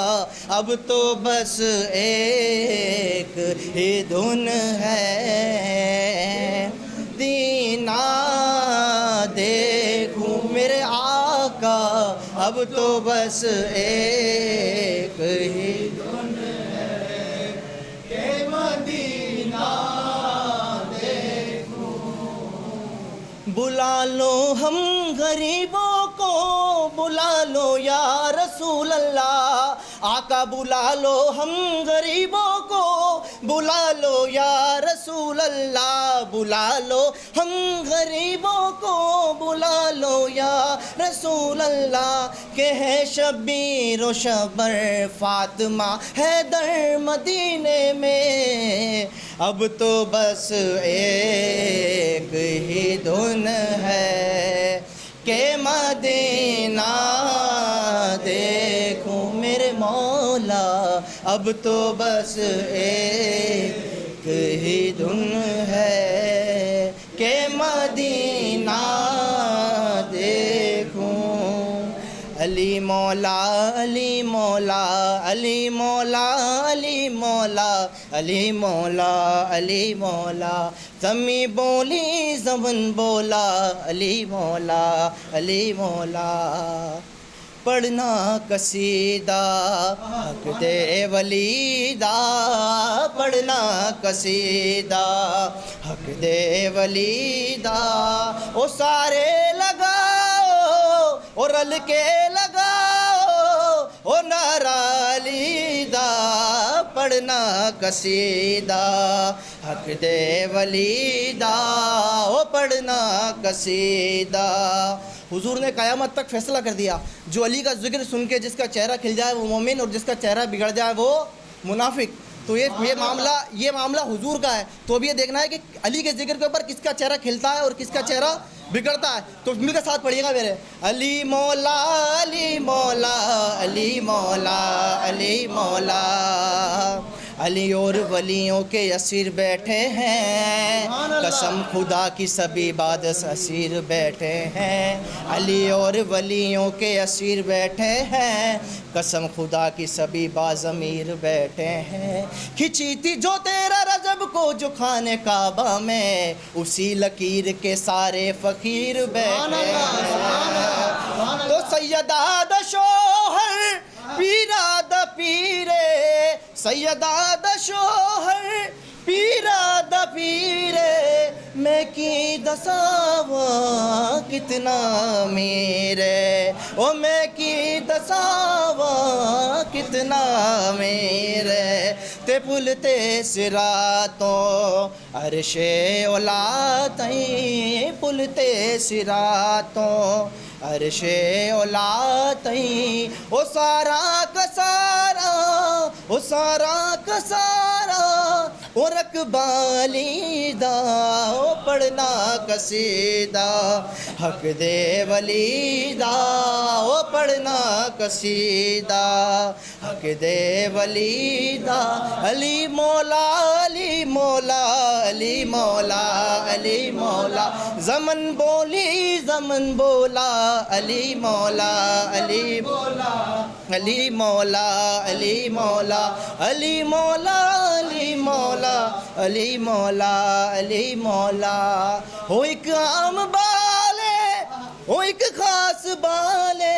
اب تو بس ایک ہی دھن ہے، مدینہ دیکھوں میرے آقا، اب تو بس ایک ہی دھن ہے کہ مدینہ بلا لو ہم غریبوں کو، بلا لو یا رسول اللہ، آقا بلا لو ہم غریبوں کو، بلا لو یا رسول اللہ، بلا لو ہم غریبوں کو، بلا لو یا رسول اللہ، کہ ہے شبیر و شبر فاطمہ حیدر مدینے میں، اب تو بس ایک ہی دھن ہے کہ مدینہ دیکھوں میرے مولا، اب تو بس ایک ہی دھن ہے کہ مدینہ دیکھوں، علی مولا علی مولا علی مولا علی مولا علی مولا علی مولا، زمیں بولی زبان بولا علی مولا علی مولا، پڑھنا قصیدہ حق دے ولیدہ، پڑھنا قصیدہ حق دے ولیدہ، او سارے لگاؤ اور رل کے لگاؤ او نعرہ لیدہ، پڑھنا قصیدہ حق دے ولیدہ، او پڑھنا قصیدہ۔ حضور نے قیامت تک فیصلہ کر دیا، جو علی کا ذکر سن کے جس کا چہرہ کھل جائے وہ مومن، اور جس کا چہرہ بگڑ جائے وہ منافق۔ تو یہ معاملہ حضور کا ہے، تو اب یہ دیکھنا ہے کہ علی کے ذکر کے اوپر کس کا چہرہ کھلتا ہے اور کس کا چہرہ بگڑتا ہے۔ تو مل کے ساتھ پڑھیے گا میرے، علی مولا علی مولا علی مولا علی مولا، علی اور ولیوں کے اسیر بیٹھے ہیں، قسم خدا کی سبھی عبادت اسیر بیٹھے ہیں، علی اور ولیوں کے اسیر بیٹھے ہیں، قسم خدا کی سبھی باضمیر بیٹھے ہیں، کھچی تھی جو تیرا رجب کو جو خانے کعبہ میں، اسی لکیر کے سارے فقیر بیٹھے ہیں، تو سیدہ دا شوہر پیرا دا پیرے، سیدہ دا شوہر پیرا دا پیرے، میں کی دساواں کتنا میرے، او میں کی دساواں کتنا میرے، تے پلتے سراتوں عرش اولا تئیں، پلتے سراتوں عرش اولا تئیں، او سارا کا سارا او سارا کا سارا او رکبالی دا، او پڑھنا قصیدہ حق دے ولی دا، او پڑھنا قصیدہ حق دے ولی دا، علی مولا علی مولا علی مولا علی مولا، زمن بولی زمن بولا علی مولا علی مولا علی مولا علی مولا علی مولا علی مولا علی مولا علی مولا، ہو ایک عام بالے ہو ایک خاص بالے،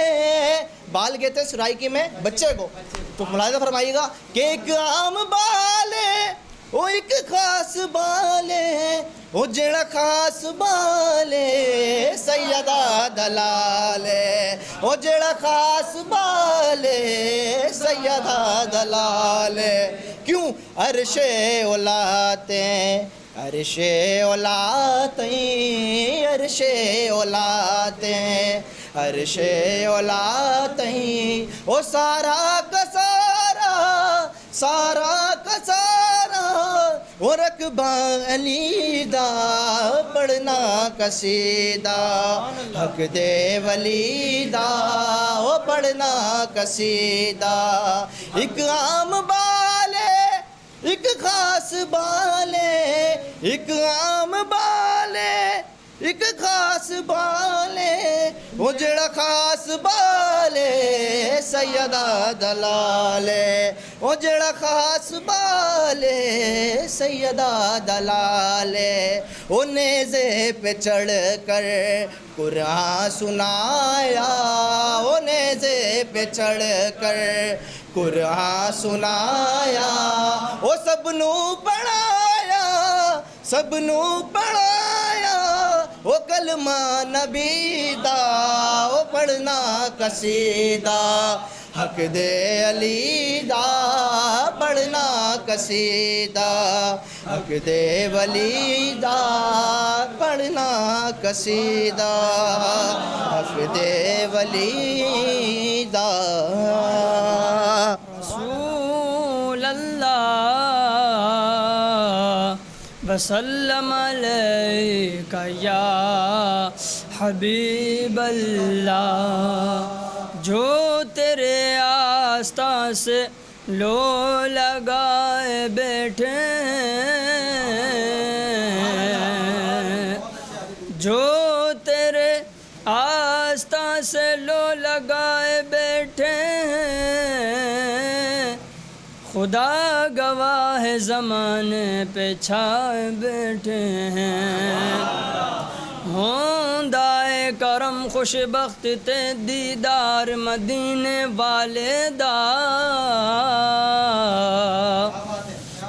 بال کہتے ہیں سرائکی میں بچے کو، تو ملاحظہ فرمائیے گا کہ ایک عام بالے او ایک خاص بالے، او جڑا خاص بالے سیدہ دلالے، او جڑا خاص بالے سیدہ دلالے، کیوں عرش اولاتے عرش اولاتیں عرش اولاتیں عرش اولاتیں او سارا کا سارا سارا کا سارا او رقبہ علی دا پڑھنا قصیدہ حق دے ولی دا او پڑھنا قصیدہ ایک عام بالے ایک خاص بالے ایک عام بالے ایک خاص بالے وہ جڑا خاص بالے سیدہ دلالے وہ جڑا خاص بالے سیدہ دلالے وہ نیزے پہ چڑھ کر قرآن سنایا وہ نیزے پہ چڑھ کر قرآن سنایا وہ سب نو پڑھایا سب نو پڑھایا وہ کلمہ نبی دا وہ پڑھنا قصیدہ حق دے علی دا پڑھنا قصیدہ حق دے ولی دا پڑھنا قصیدہ حق دے ولی دا رسول اللہ وسلم علیک یا حبیب اللہ جو تیرے آستہ سے لو لگائے بیٹھے جو تیرے آستہ سے لو لگائے بیٹھے خدا گواہ زمانے پہ چھائے بیٹھے ہیں ہوں دائے کرم خوش بخت تے دیدار مدینے والے دا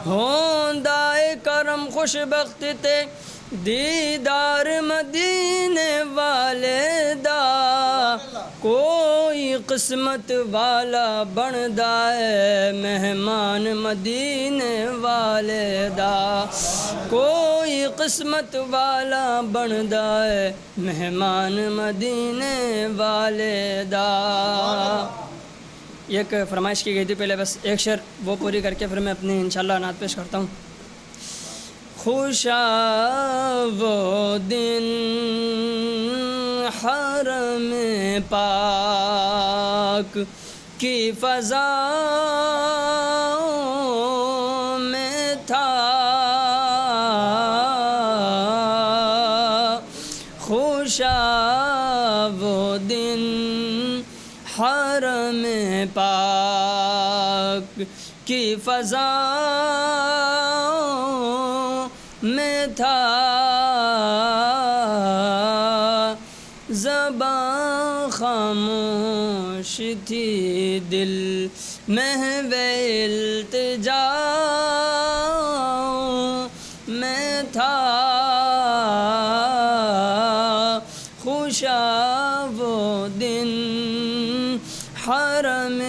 ہوں دائے کرم خوش بخت تے دیدار مدینے والے دا کوئی قسمت والا بندا ہے مہمان مدینے والے دا کوئی قسمت والا بندا ہے مہمان مدینے والے دا ایک فرمائش کی گئی تھی پہلے بس ایک شعر وہ پوری کر کے پھر میں اپنی انشاءاللہ نعت پیش کرتا ہوں خوشا وہ دن حرم پاک کی فضا میں تھا خوشا وہ دن حرم پاک کی فضا میں تھا زباں خاموش تھی دل محو التجا میں تھا خوشا وہ دن حرم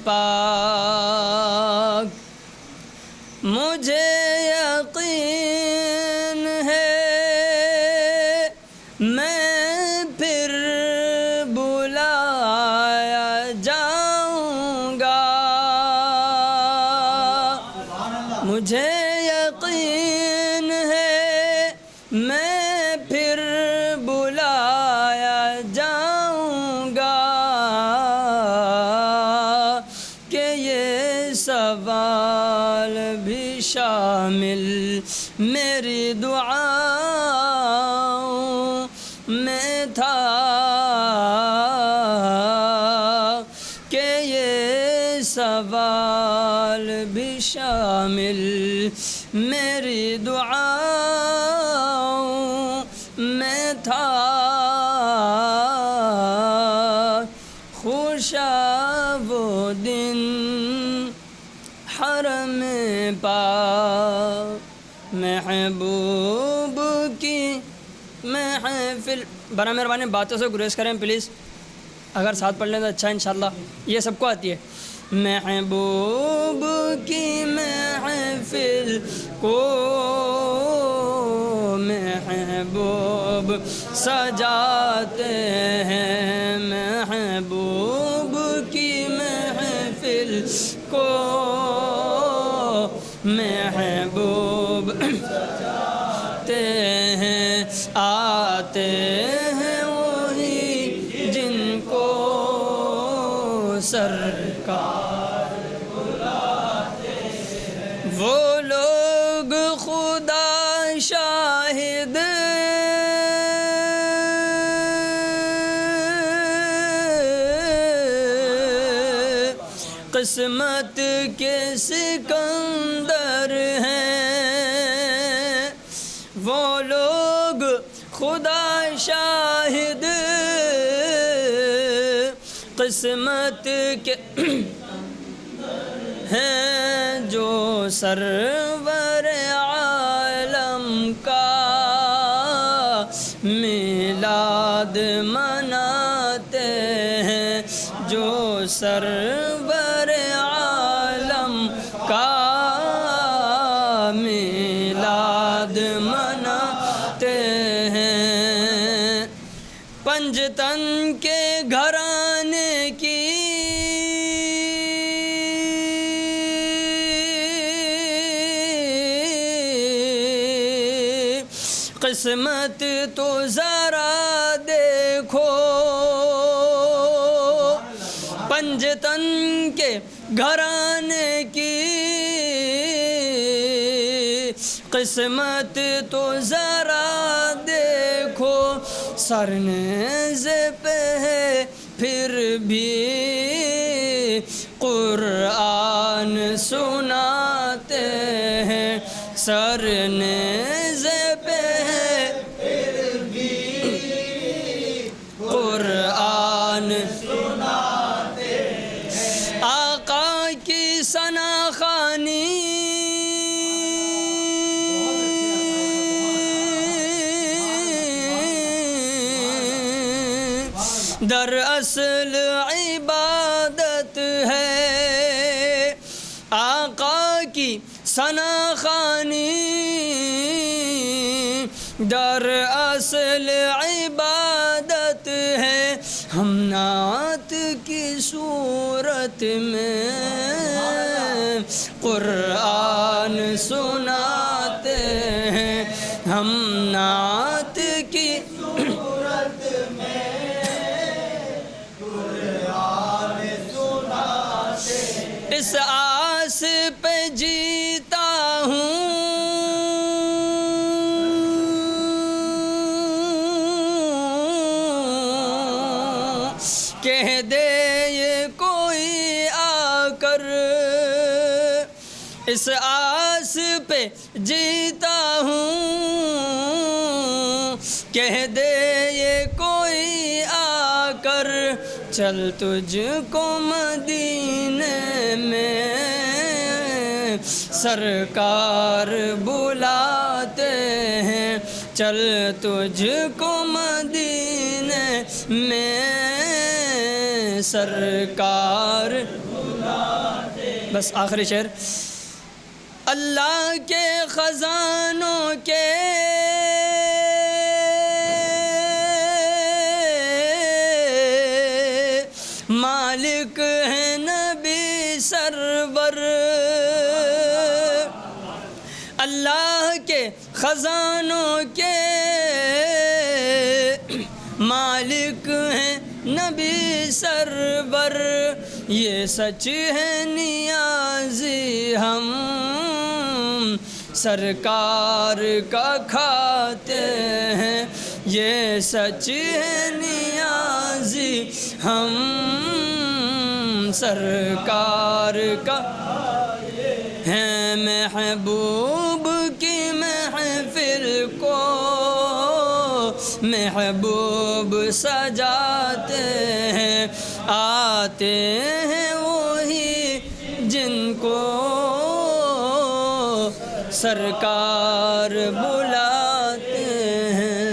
پاک مجھے یقین ہے میں پھر بلایا جاؤں گا مجھے یقین ہے میں پھر بلایا جاؤں گا کہ یہ سوال بھی شامل میری دعاؤں میں تھا کہ یہ سوال بھی شامل میری دعاؤں میں تھا خوشا وہ دن حرم پاک محبوب کی محفل برا مہربانی باتوں سے گریز کریں پلیز اگر ساتھ پڑھ لیں تو اچھا انشاءاللہ یہ سب کو آتی ہے محبوب کی محفل کو سجاتے ہیں، محبوب کی محفل کو محبوب سجاتے ہیں، آتے ہیں وہی جن کو سرکار بلاتے ہیں، وہ لوگ خدا شاہد قسمت کے سکندر ہیں، وہ لوگ خدا شاہد قسمت کے ہیں، جو سرور عالم کا میلاد مناتے ہیں، جو سرور عالم کا میلاد مناتے ہیں، پنجتن کے گھرانے کی قسمت تو ذرا دیکھو، پنجتن کے گھرانے کی قسمت تو ذرا دیکھو، سرنیز پہ ہے پھر بھی قرآن سناتے ہیں، سرنیز پہ ہے پھر بھی قرآن سناتے ہیں، آقا کی ثنا خوانی دراصل عبادت ہے، آقا کی ثنا خوانی دراصل عبادت ہے، ہم نعت کی صورت میں قرآن سناتے ہیں، ہم نعت کی صورت میں قرآن سناتے ہیں، اس آس پہ جیتا ہوں کہہ دے یہ کوئی آ کر، اس آس پہ جیتا ہوں کہہ دے یہ کوئی آ کر، چل تجھ کو مدینے میں سرکار بلاتے ہیں، چل تجھ کو مدینے میں سرکار بلاتے ہیں۔ بس آخری شعر، اللہ کے خزانوں کے مالک ہیں نبی سرور، اللہ کے خزانوں کے مالک ہیں نبی سرور، یہ سچ ہے نیازی ہم سرکار کا کھاتے ہیں، یہ سچ ہے نیازی ہم سرکار کا ہیں، محبوب کی محفل کو محبوب سجاتے ہیں، آتے ہیں وہی جن کو سرکار بلاتے ہیں۔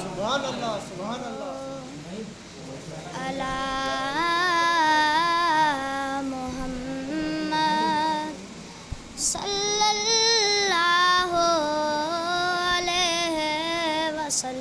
سبحان اللہ، سبحان اللہ۔ علی محمد صلی اللہ علیہ وسلم۔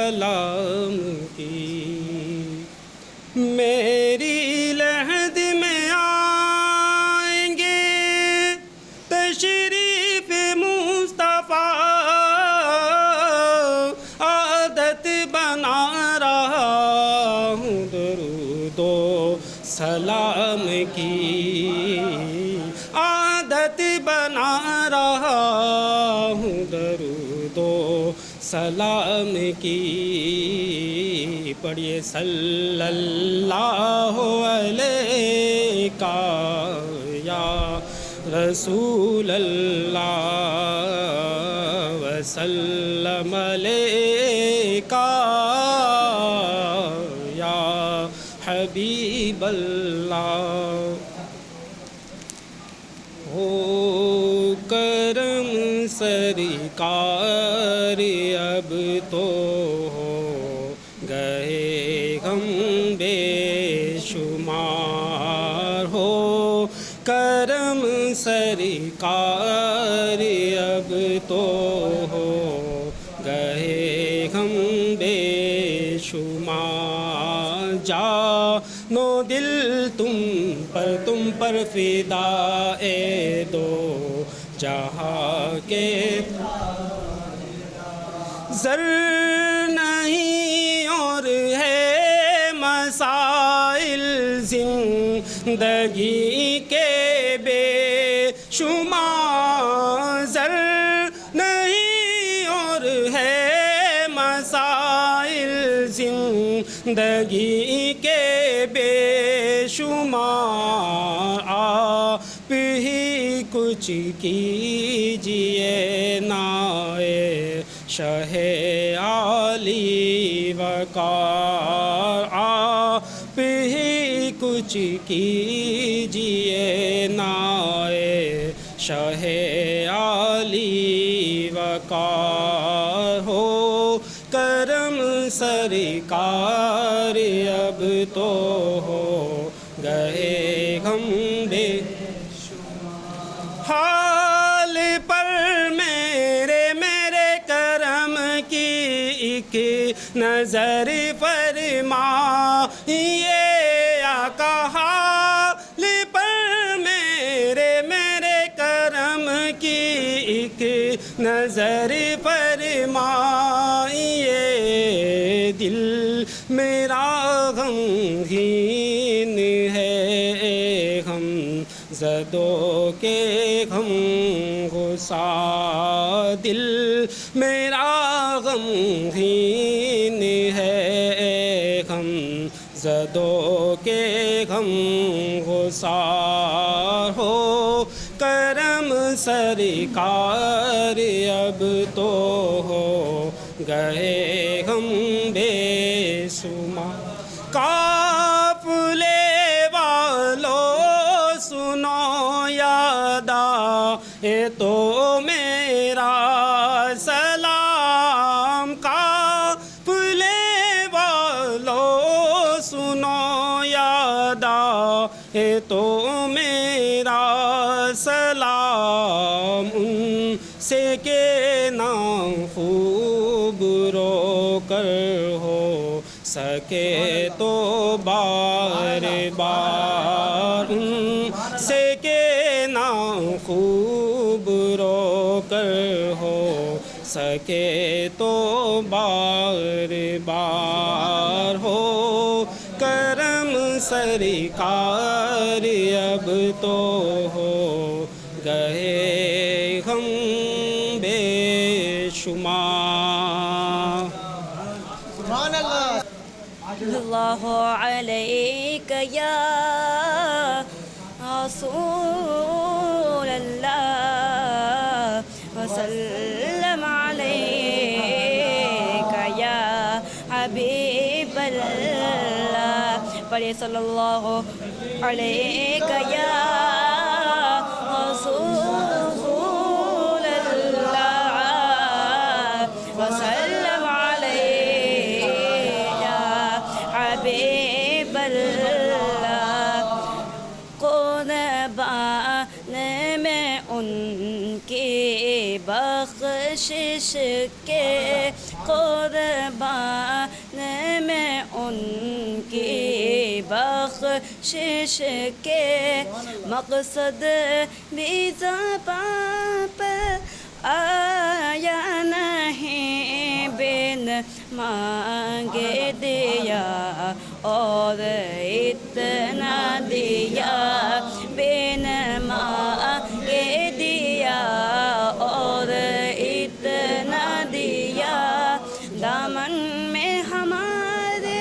سلام کی، میری لحد میں آئیں گے تشریف مصطفیٰ، عادت بنا رہا ہوں درود و سلام کی، عادت بنا رہا ہوں درود و سلام کی، پڑھیے صلی اللہ علیہ یا رسول اللہ وسلم علیہ یا حبیب اللہ۔ ہو کرم سرکار اب تو ہو گئے غم بے شمار، ہو کرم سرکار اب تو ہو گئے غم بے شمار، جانو دل تم پر فدا اے دو جہاں کے، زر نہیں اور ہے مسائل زندگی کے بے شمار، زر نہیں اور ہے مسائل زندگی کے بے شمار، آپ ہی کچھ کیجئے نائے شہ عالی وقار، آپ ہی کچھ کیجئے نائے شہ عالی وقار، ہو کرم سرکار اب تو ہو گئے غم بے حال پر میرے کرم کی ایک نظر فرمائیے آقا، حال پر میرے کرم کی ایک نظر فرمائیے، دل میرا غمگین ہے غم زدوں کے غم گسار، دل میرا غمگین ہے غم زدوں کے غم گسار، ہو کرم سرکار اب تو ہو گئے غم بے شمار، قافلے والوں سنو یاد آئے تو میرا سلام، قافلے والوں سنو یاد آئے تو میرا سلام، ان سے کہ نام خوب رو کر ہو سکے تو بار بار، ان سے کہ نام خوب رو کر ہو سکے تو بار بار، ہو کرم سرکار اب تو ہو گئے غم بے شمار۔ سبحان اللہ۔ اللہ علیک یا رسول اللہ وسلم علیک یا حبیب اللہ، پڑھے صلی اللہ علیک یا رسول اللہ وسلم علیک یا حبیب اللہ، قربان میں ان کی بخشش کے قربان میں ان کی بخشش کے مقصد بھی زبان پر آیا نہیں، بن مانگے دیا اور اتنا دیا، بن مانگے دیا اور اتنا دیا، دامن میں ہمارے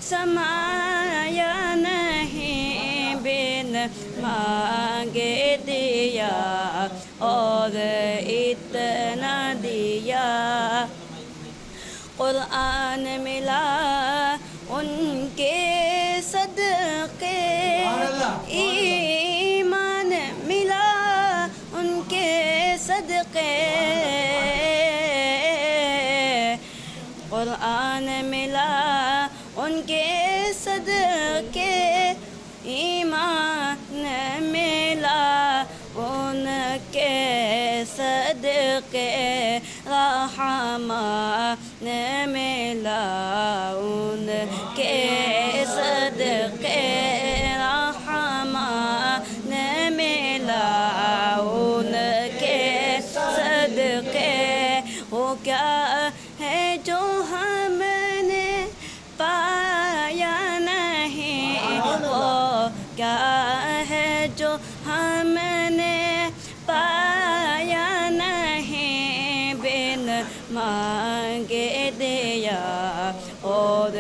سمایا نہیں، بن مانگے دیا اور اتنا دیا۔ قرآن ملا ان کے صدقے، ایمان ملا ان کے صدقے، قرآن ملا ان کے صدقے، ایمان ملا ان کے صدقے، رحمان ملا ان کے صدقے، رحمان ملا ان کے صدقے۔ وہ کیا ہے جو ہم نے پایا نہیں، وہ کیا ہے جو ہم نے پایا نہیں، بن مانگے دیا اور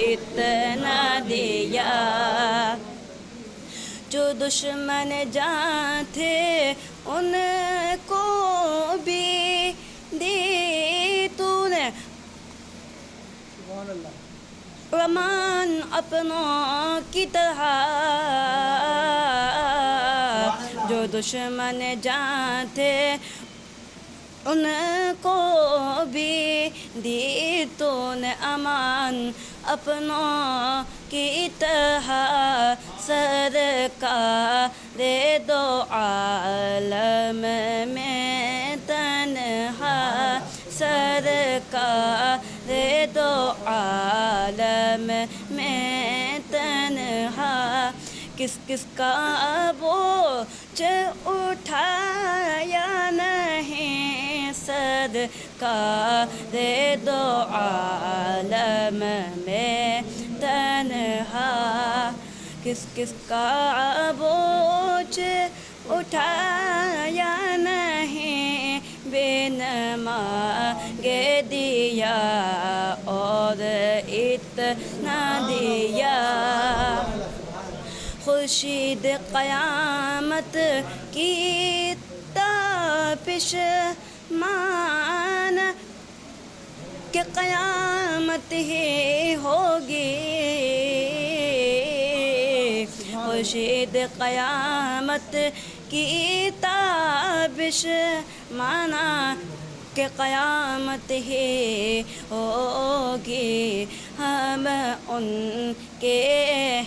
اتنا دیا۔ جو دشمن جان تھے ان کو بھی دی تو نے رمان اپنوں کی طرح، جو دشمن جان تھے ان کو بھی دی تو نے امان اپنوں کی طرح، سرکار دو عالم میں تنہا، سرکار دو عالم میں تنہا، کس کس کا بوجھ اٹھایا نہیں، سرکار دو عالم میں تنہا، کس کس کا بوجھ اٹھایا نہیں، بن مانگے دیا اور اتنا دیا۔ خورشید قیامت کی تابش مان کہ قیامت ہی ہوگی، خورشید قیامت کی تابش مانا کہ قیامت ہی ہوگی، ہم ان کے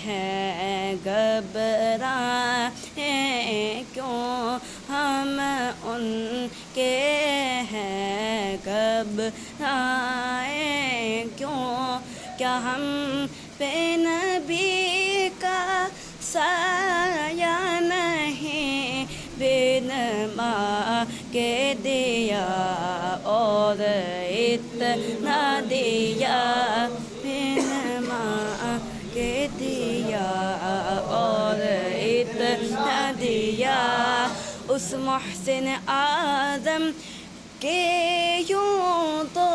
ہیں گھبرائیں کیوں، ہم ان کے ہیں گھبرائیں کیوں، کیا ہم پہ نبی کا سایہ نہیں، بن مانگے دیا اور اتنا دیا، بن مانگے دیا اور اتنا دیا۔ اس محسن اعظم کے یوں تو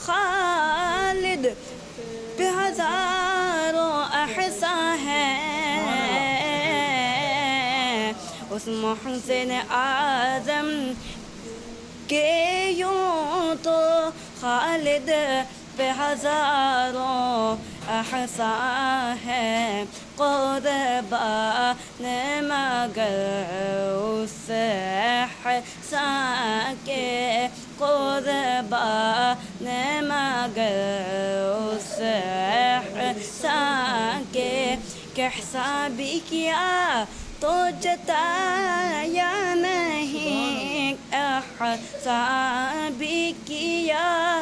خالد پہ ہزاروں احسان ہیں، اس محسن اعظم کے یوں تو خالد پہ ہزاروں احسان ہے، قربان مگر اس احسان کے، قربان مگر اس احسان کے، کہ احسان بھی کیا تو جتایا نہیں، احسان بھی کیا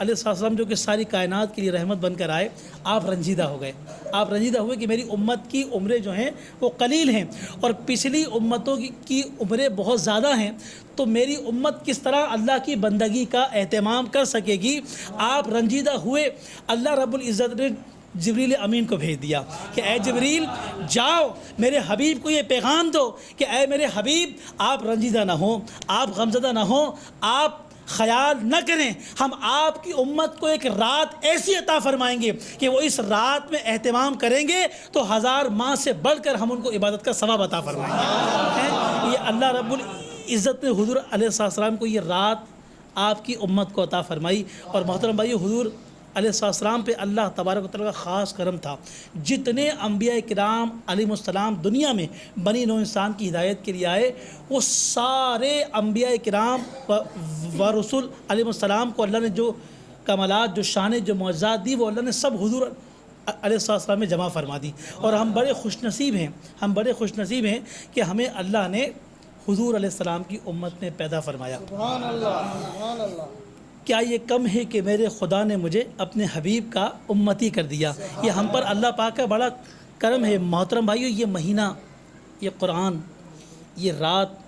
علیہ السلام جو کہ ساری کائنات کے لیے رحمت بن کر آئے، آپ رنجیدہ ہو گئے. آپ رنجیدہ ہوئے کہ میری امت کی عمریں جو ہیں وہ قلیل ہیں اور پچھلی امتوں کی عمریں بہت زیادہ ہیں، تو میری امت کس طرح اللہ کی بندگی کا اہتمام کر سکے گی. آپ رنجیدہ ہوئے. اللہ رب العزت نے جبریل امین کو بھیج دیا کہ اے جبریل جاؤ میرے حبیب کو یہ پیغام دو کہ اے میرے حبیب آپ رنجیدہ نہ ہوں، آپ غمزدہ نہ ہوں، آپ خیال نہ کریں، ہم آپ کی امت کو ایک رات ایسی عطا فرمائیں گے کہ وہ اس رات میں اہتمام کریں گے تو 1000 ماہ سے بڑھ کر ہم ان کو عبادت کا ثواب عطا فرمائیں گے. یہ اللہ رب العزت نے حضور علیہ السلام کو یہ رات آپ کی امت کو عطا فرمائی. اور محترم بھائی، حضور علیہ السلام پہ اللہ تبارک و تعالیٰ کا خاص کرم تھا. جتنے انبیاء کرام علیہ السلام دنیا میں بنی نوع انسان کی ہدایت کے لیے آئے، وہ سارے انبیاء کرام و رسول علیہ السلام کو اللہ نے جو کمالات، جو شان، جو معجزات دی، وہ اللہ نے سب حضور علیہ السلام میں جمع فرما دی. اور ہم بڑے خوش نصیب ہیں کہ ہمیں اللہ نے حضور علیہ السلام کی امت میں پیدا فرمایا. سبحان اللہ، سبحان اللہ. کیا یہ کم ہے کہ میرے خدا نے مجھے اپنے حبیب کا امتی کر دیا؟ یہ ہم پر اللہ پاک کا بڑا کرم ہے. محترم بھائیو، یہ مہینہ، یہ قرآن، یہ رات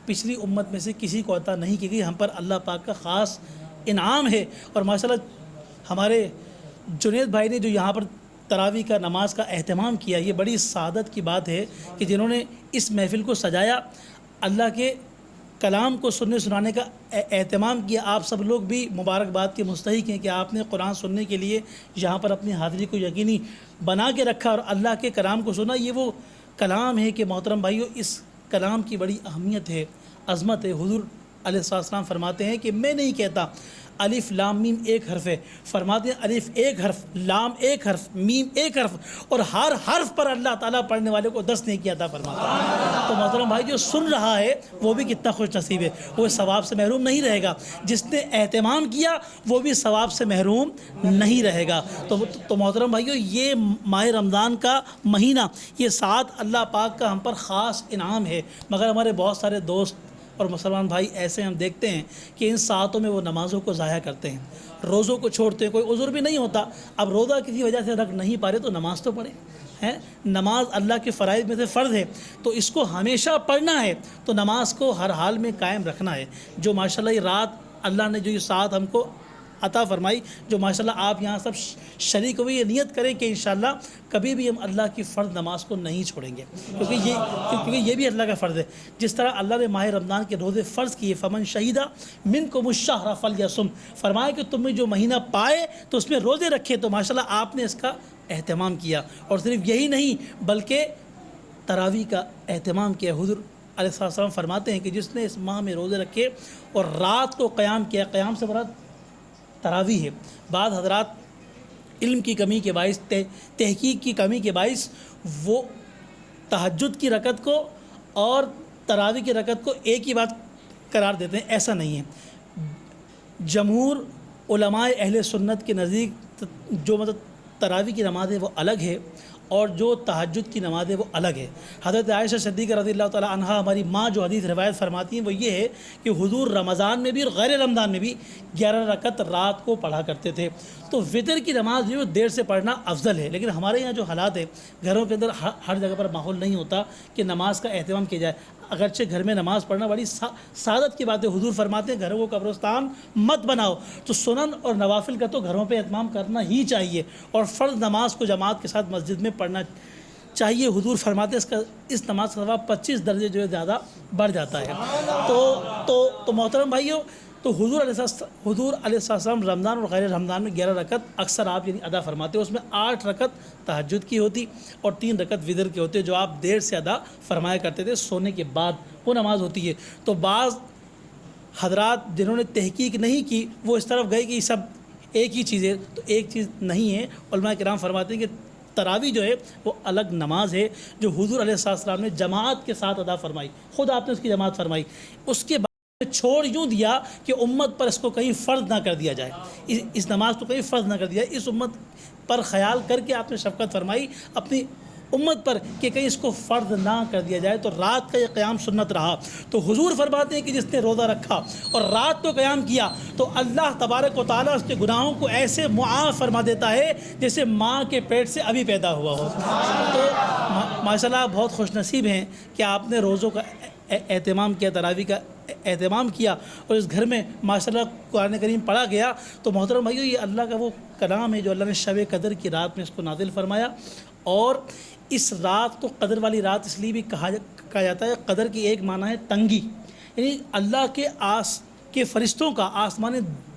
پچھلی امت میں سے کسی کو عطا نہیں کی گئی. ہم پر اللہ پاک کا خاص انعام ہے. اور ماشاءاللہ ہمارے جنید بھائی نے جو یہاں پر تراویح کا نماز کا اہتمام کیا، یہ بڑی سعادت کی بات ہے کہ جنہوں نے اس محفل کو سجایا، اللہ کے کلام کو سننے سنانے کا اہتمام کیا. آپ سب لوگ بھی مبارکباد کے مستحق ہیں کہ آپ نے قرآن سننے کے لیے یہاں پر اپنی حاضری کو یقینی بنا کے رکھا اور اللہ کے کلام کو سنا. یہ وہ کلام ہے کہ محترم بھائیو، اس کلام کی بڑی اہمیت ہے، عظمت ہے. حضور علیہ السلام فرماتے ہیں کہ میں نہیں کہتا الف لام میم ایک حرف ہے، فرماتے ہیں الف ایک حرف، لام ایک حرف، میم ایک حرف، اور ہر حرف پر اللہ تعالیٰ پڑھنے والے کو 10 نیکی عطا فرماتا ہے. تو محترم بھائی، جو سن رہا ہے وہ بھی کتنا خوش نصیب ہے، وہ ثواب سے محروم نہیں رہے گا. جس نے اہتمام کیا وہ بھی ثواب سے محروم نہیں رہے گا. تو محترم بھائیو، یہ ماہ رمضان کا مہینہ، یہ ساتھ اللہ پاک کا ہم پر خاص انعام ہے. مگر ہمارے بہت سارے دوست اور مسلمان بھائی ایسے ہم دیکھتے ہیں کہ ان ساعتوں میں وہ نمازوں کو ضائع کرتے ہیں، روزوں کو چھوڑتے ہیں. کوئی عذر بھی نہیں ہوتا، اب روزہ کسی وجہ سے رکھ نہیں پا رہے تو نماز تو پڑھیں. نماز اللہ کے فرائض میں سے فرض ہے، تو اس کو ہمیشہ پڑھنا ہے، تو نماز کو ہر حال میں قائم رکھنا ہے. جو ماشاءاللہ یہ رات اللہ نے جو یہ ساعت ہم کو عطا فرمائی، جو ماشاءاللہ آپ یہاں سب شریک ہوئے، یہ نیت کریں کہ انشاءاللہ کبھی بھی ہم اللہ کی فرض نماز کو نہیں چھوڑیں گے، کیونکہ یہ بھی اللہ کا فرض ہے. جس طرح اللہ نے ماہ رمضان کے روزے فرض کیے، فمن شہیدہ منکم الشہر فلیصم، فرمایا کہ تم نے جو مہینہ پائے تو اس میں روزے رکھے. تو ماشاءاللہ آپ نے اس کا اہتمام کیا. اور صرف یہی نہیں بلکہ تراویح کا اہتمام کیا. حضور علیہ السلام فرماتے ہیں کہ جس نے اس ماہ میں روزے رکھے اور رات کو قیام کیا، قیام سے مراد تراویح ہے. بعض حضرات علم کی کمی کے باعث، تحقیق کی کمی کے باعث وہ تہجد کی رکعت کو اور تراویح کی رکعت کو ایک ہی بات قرار دیتے ہیں. ایسا نہیں ہے. جمہور علماء اہل سنت کے نزدیک جو تراویح کی نماز ہے وہ الگ ہے اور جو تہجد کی نماز ہے وہ الگ ہے. حضرت عائشہ صدیقہ رضی اللہ تعالی عنہا ہماری ماں جو حدیث روایت فرماتی ہیں وہ یہ ہے کہ حضور رمضان میں بھی اور غیر رمضان میں بھی 11 رکعت رات کو پڑھا کرتے تھے. تو وطر کی نماز جو دیر سے پڑھنا افضل ہے. لیکن ہمارے یہاں جو حالات ہیں، گھروں کے اندر ہر جگہ پر ماحول نہیں ہوتا کہ نماز کا اہتمام کیا جائے. اگرچہ گھر میں نماز پڑھنا بڑی سعادت کی بات ہے. حضور فرماتے ہیں گھروں کو قبرستان مت بناؤ. تو سنن اور نوافل کا تو گھروں پہ اہتمام کرنا ہی چاہیے، اور فرض نماز کو جماعت کے ساتھ مسجد میں پڑھنا چاہیے. حضور فرماتے ہیں اس نماز کا ثواب 25 درجے جو ہے زیادہ بڑھ جاتا ہے. تو محترم بھائیو، تو حضور علیہ السلام رمضان اور غیر رمضان میں 11 رکعت اکثر آپ یعنی ادا فرماتے ہیں. اس میں 8 رکعت تہجد کی ہوتی اور 3 رکعت وتر کی ہوتی ہے، جو آپ دیر سے ادا فرمایا کرتے تھے. سونے کے بعد وہ نماز ہوتی ہے. تو بعض حضرات جنہوں نے تحقیق نہیں کی وہ اس طرف گئے کہ یہ سب ایک ہی چیز ہے. تو ایک چیز نہیں ہے. علماء کرام فرماتے ہیں کہ تراویح جو ہے وہ الگ نماز ہے جو حضور علیہ السلام نے جماعت کے ساتھ ادا فرمائی. خود آپ نے اس کی جماعت فرمائی. اس کے چھوڑ یوں دیا کہ امت پر اس کو کہیں فرض نہ کر دیا جائے، اس نماز کو کہیں فرض نہ کر دیا. اس امت پر خیال کر کے آپ نے شفقت فرمائی، اپنی امت پر کہ کہیں اس کو فرض نہ کر دیا جائے، تو رات کا یہ قیام سنت رہا۔ تو حضور فرماتے ہیں کہ جس نے روزہ رکھا اور رات کو قیام کیا تو اللہ تبارک و تعالیٰ اس کے گناہوں کو ایسے معاف فرما دیتا ہے جیسے ماں کے پیٹ سے ابھی پیدا ہوا ہو۔ تو ماشاء اللہ بہت خوش نصیب ہیں کہ آپ نے روزوں کا اہتمام کیا، تراویح کا اہتمام کیا، اور اس گھر میں ماشاء اللہ قرآن کریم پڑھا گیا۔ تو محترم بھائیو، یہ اللہ کا وہ کلام ہے جو اللہ نے شب قدر کی رات میں اس کو نازل فرمایا، اور اس رات کو قدر والی رات اس لیے بھی کہا جاتا ہے۔ قدر کی ایک معنی ہے تنگی، یعنی اللہ کے فرشتوں کا آسمان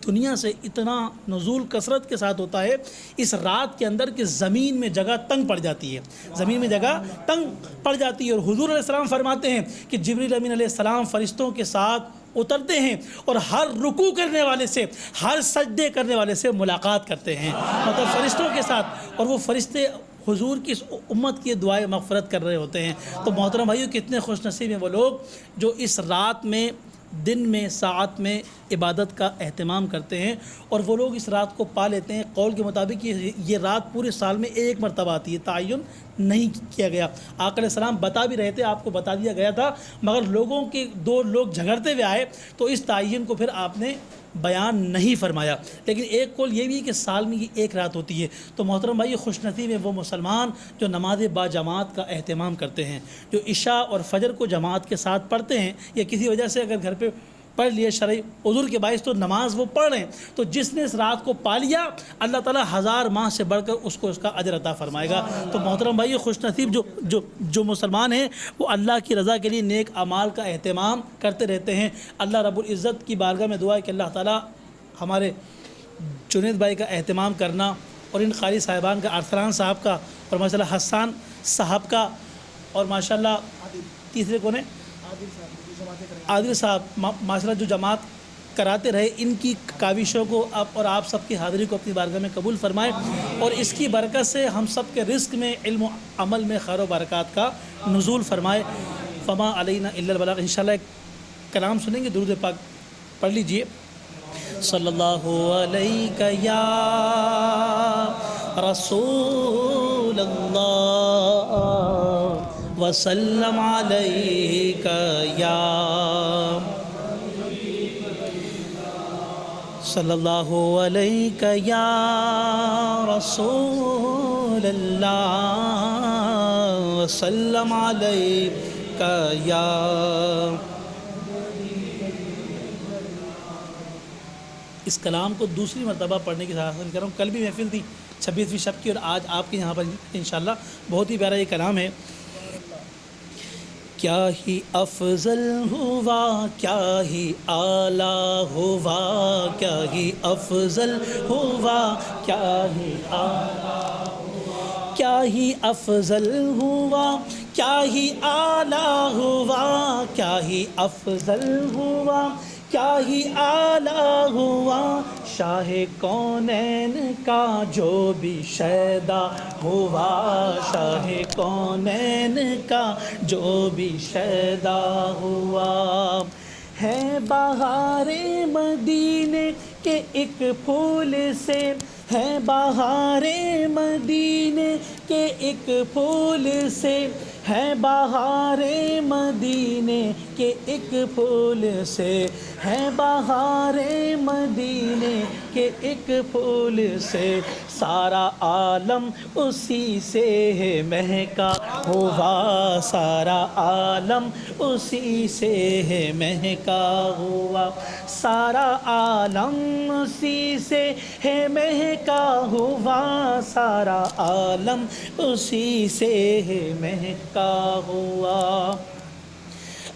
دنیا سے اتنا نزول کثرت کے ساتھ ہوتا ہے اس رات کے اندر کہ زمین میں جگہ تنگ پڑ جاتی ہے، زمین میں جگہ تنگ پڑ جاتی ہے۔ اور حضور علیہ السلام فرماتے ہیں کہ جبریل امین علیہ السلام فرشتوں کے ساتھ اترتے ہیں اور ہر رکوع کرنے والے سے، ہر سجدے کرنے والے سے ملاقات کرتے ہیں، مطلب فرشتوں کے ساتھ، اور وہ فرشتے حضور کی اس امت کی دعائیں مغفرت کر رہے ہوتے ہیں۔ تو محترم بھائیو، کتنے خوش نصیب ہیں وہ لوگ جو اس رات میں، دن میں، ساعت میں عبادت کا اہتمام کرتے ہیں، اور وہ لوگ اس رات کو پا لیتے ہیں۔ قول کے مطابق یہ رات پورے سال میں ایک مرتبہ آتی ہے، تعین نہیں کیا گیا۔ آقا علیہ السلام بتا بھی رہے تھے، آپ کو بتا دیا گیا تھا، مگر لوگوں کے دو لوگ جھگڑتے ہوئے آئے تو اس تعین کو پھر آپ نے بیان نہیں فرمایا۔ لیکن ایک قول یہ بھی ہے کہ سال میں یہ ایک رات ہوتی ہے۔ تو محترم بھائی، خوش نصیب ہیں وہ مسلمان جو نماز با جماعت کا اہتمام کرتے ہیں، جو عشاء اور فجر کو جماعت کے ساتھ پڑھتے ہیں، یا کسی وجہ سے اگر گھر پہ پڑھ لیے شرعی عذر کے باعث تو نماز وہ پڑھ رہے ہیں، تو جس نے اس رات کو پا لیا اللہ تعالیٰ 1000 ماہ سے بڑھ کر اس کو اس کا اجر عطا فرمائے گا۔ تو محترم بھائی، خوش نصیب جو مسلمان ہیں وہ اللہ کی رضا کے لیے نیک اعمال کا اہتمام کرتے رہتے ہیں۔ اللہ رب العزت کی بارگاہ میں دعا ہے کہ اللہ تعالیٰ ہمارے جنید بھائی کا اہتمام کرنا، اور ان قاری صاحبان کا، ارسلان صاحب کا، اور ماشاء اللہ حسان صاحب کا، اور ماشاء اللہ تیسرے کون ہیں، عادل صاحب، ماشاء اللہ جو جماعت کراتے رہے، ان کی کاوشوں کو اور آپ سب کی حاضری کو اپنی بارگاہ میں قبول فرمائے، اور اس کی برکت سے ہم سب کے رزق میں، علم و عمل میں خیر و برکات کا نزول فرمائے۔ فما علینا الا البلاغ۔ انشاءاللہ ایک کلام سنیں گے، درود پاک پڑھ لیجئے۔ صلی اللہ علیہ یا رسول اللہ وسلم علیک یا صلی اللہ علیہ یا رسول اللہ وسلم علیک یا۔ اس کلام کو دوسری مرتبہ پڑھنے کی سعادت حاصل کر رہا ہوں۔ کل بھی محفل تھی 26ویں شب کی، اور آج آپ کے یہاں پر انشاءاللہ بہت ہی پیارا یہ کلام ہے۔ کیا ہی افضل ہوا، کیا ہی اعلیٰ ہوا، کیا ہی افضل ہوا، کیا ہی اعلیٰ ہوا، کیا ہی افضل ہوا، کیا ہی اعلیٰ ہوا، کیا ہی افضل ہوا، کیا ہی اعلیٰ ہوا، شاہ کونین کا جو بھی شیدا ہوا، شاہ کونین کا جو بھی شیدا ہوا۔ ہے بہار مدینے کے ایک پھول سے، ہے بہار مدینے کے ایک پھول سے، ہے بہار مدینے کے ایک پھول سے، ہے بہار مدینے کے ایک پھول سے، سارا عالم اسی سے ہے مہکا ہوا، سارا عالم اسی سے ہے مہکا ہوا، سارا عالم اسی سے ہے مہکا ہوا، سارا عالم اسی سے ہے مہکا ہوا۔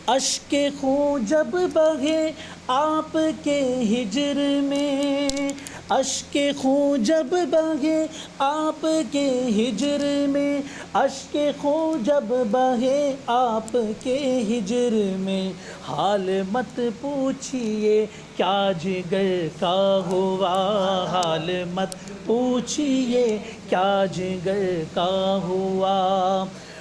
اشک خون جب بہے آپ کے ہجر میں، اشک خون جب بہے آپ کے ہجر میں، اشک خون جب بہے آپ کے ہجر میں، حال مت پوچھئے کیا جگر کا ہوا، حال مت پوچھئے کیا جگر کا ہوا۔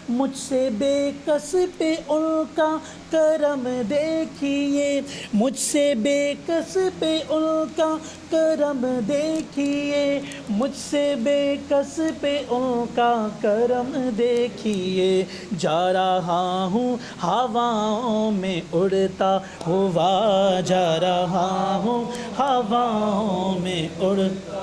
مجھ سے بے کس پہ ان کا کرم دیکھیے، مجھ سے بے کس پہ ان کا کرم دیکھیے، مجھ سے بے کس پہ ان کا کرم دیکھیے، جا رہا ہوں ہواؤں میں اڑتا ہوا، جا رہا ہوں ہواؤں میں اڑتا،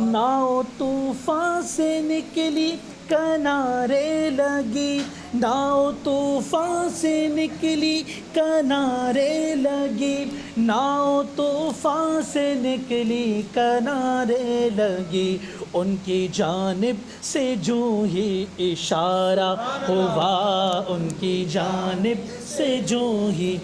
ناؤ طوفان سے نکلی کنارے لگی، ناؤ طوفان سے نکلی کنارے لگی، ناؤ طوفان سے نکلی کنارے لگی، ان کی جانب سے جو ہی اشارہ ہوا، ان کی جانب سے جو ہی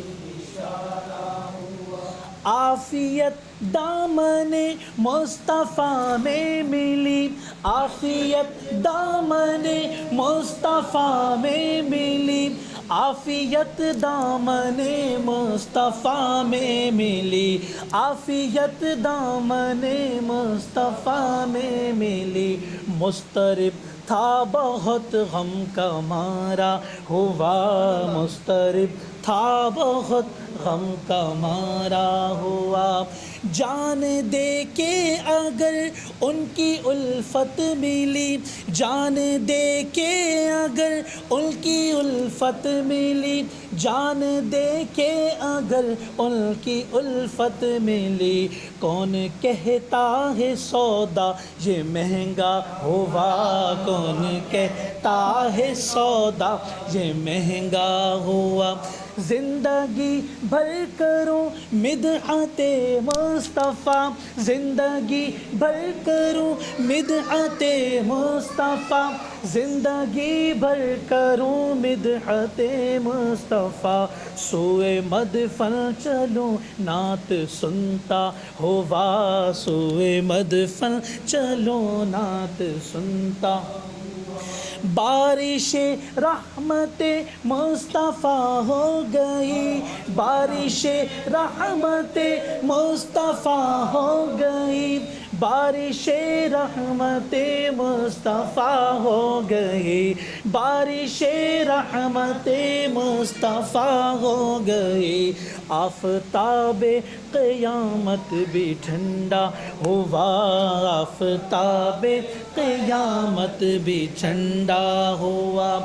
عافیت دامن مصطفیٰ میں ملی، عافیت دامن مصطفیٰ میں ملی، عافیت دامن مصطفیٰ میں ملی، عافیت دامن مصطفیٰ میں ملی، مضطرب تھا بہت غم کا مارا ہوا، مضطرب تھا بہت غم کا مارا ہوا، جان دے کے اگر ان کی الفت ملی، جان دے کے اگر ان کی الفت ملی، جان دے کے اگر ان کی الفت ملی، کون کہتا ہے سودا یہ مہنگا ہوا، کون کہتا ہے سودا یہ مہنگا ہوا، زندگی بھر کروں مدحت مصطفیٰ، زندگی بھر کروں مدحت مصطفیٰ، زندگی بھر کروں مدحت مصطفیٰ، سوئے مدفن چلوں نعت سنتا ہوا، سوئے مدفن چلوں نعت سنتا، بارش رحمت مصطفیٰ ہو گئی، بارش رحمت مصطفیٰ ہو گئی، بارش رحمت مصطفیٰ ہو گئی، بارش رحمت مصطفیٰ ہو گئی، آفتاب قیامت بھی ٹھنڈا ہوا، آفتاب قیامت بھی ٹھنڈا ہوا،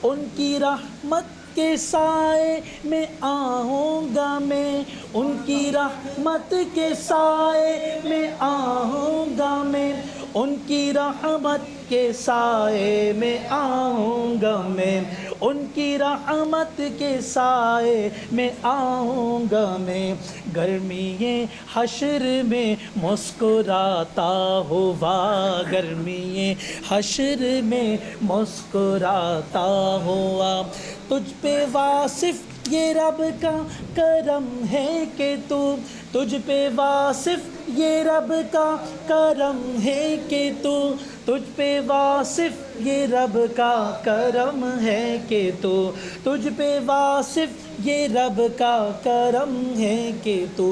ان کی رحمت کے سائے میں آؤں گا میں، ان کی رحمت کے سائے میں آؤں گا میں، ان کی رحمت کے سائے میں آؤں گا میں، ان کی رحمت کے سائے میں آؤں گا میں، گرمی حشر میں مسکراتا ہوا، گرمی حشر میں مسکراتا ہوا، تجھ پہ واصف یہ رب کا کرم ہے کہ تو، تجھ پہ واصف یہ رب کا کرم ہے کہ تو، تجھ پہ واصف یہ رب کا کرم ہے کہ تو، تجھ پہ واصف یہ رب کا کرم ہے کہ تو،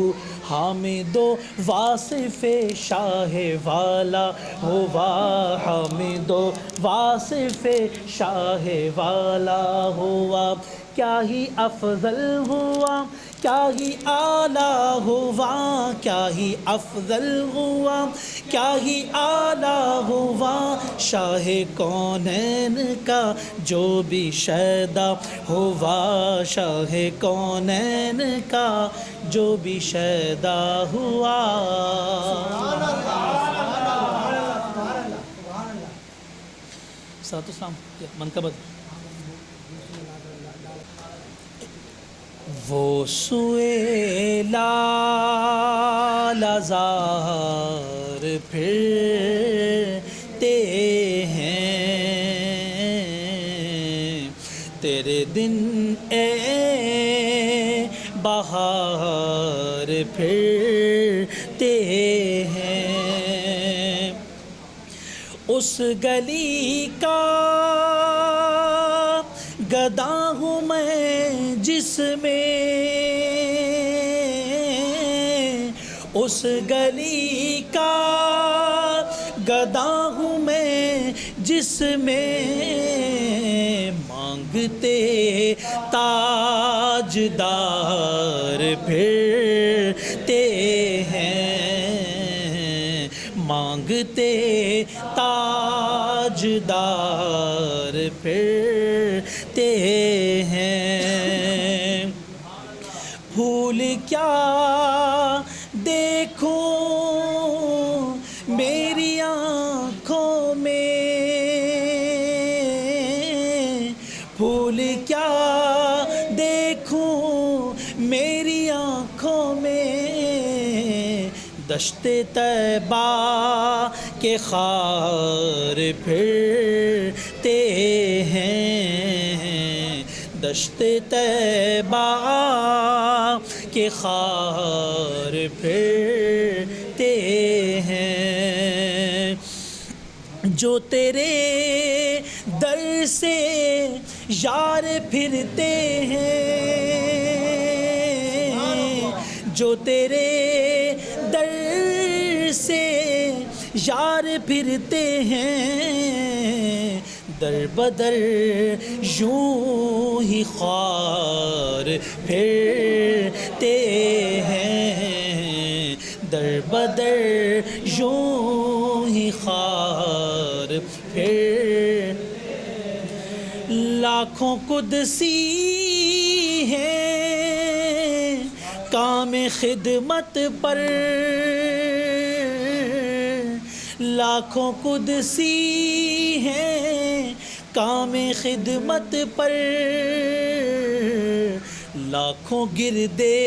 حامد و واصف شاہ والا ہوا، حامد و واصف شاہ والا ہوا، کیا ہی افضل ہوا، کیا ہی اعلیٰ ہوا، کیا ہی افضل ہوا، کیا ہی اعلیٰ ہوا، شاہ کونین کا جو بھی شیدا ہوا، شاہ کونین کا جو بھی شیدا ہوا۔ ساتھ اسلام منقبت وہ سوئے لال زار پھرتے ہیں، تیرے دن اے بہار پھرتے ہیں، اس گلی کا گدا ہوں میں جس میں، اس گلی کا گدا ہوں میں جس میں مانگتے تاجدار پھرتے ہیں، مانگتے تاجدار پھرتے ہیں۔ پھول کیا دیکھوں میری آنکھوں میں، پھول کیا دیکھوں میری آنکھوں میں، دشت طیبہ کے خار پھرتے ہیں، دشت طیبہ کے خار پھرتے ہیں۔ جو تیرے در سے یار پھرتے ہیں، جو تیرے در سے یار پھرتے ہیں، در بدر یوں ہی خوار پھرتے ہیں، در بدر یوں ہی خوار پھر۔ لاکھوں قدسی ہیں کام خدمت پر، لاکھوں قدسی ہیں کام خدمت پر، لاکھوں گردے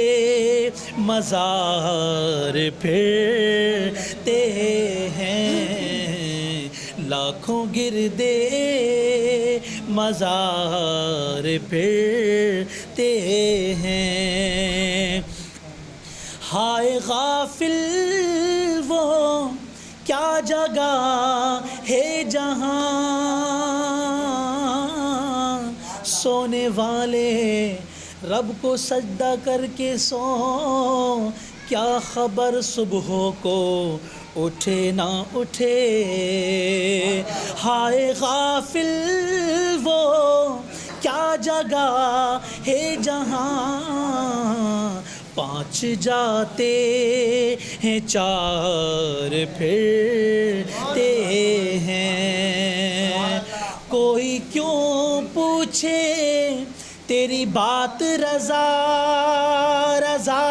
مزار پھرتے ہیں، لاکھوں گردے مزار پھرتے ہیں۔ ہائے غافل وہ کیا جگہ ہے جہاں، سونے والے رب کو سجدہ کر کے سو، کیا خبر صبح کو اٹھے نہ اٹھے۔ ہائے غافل وہ کیا جگہ ہے جہاں، پانچ جاتے ہیں چار پھرتے ہیں۔ کوئی کیوں پوچھے تیری بات رضا رضا،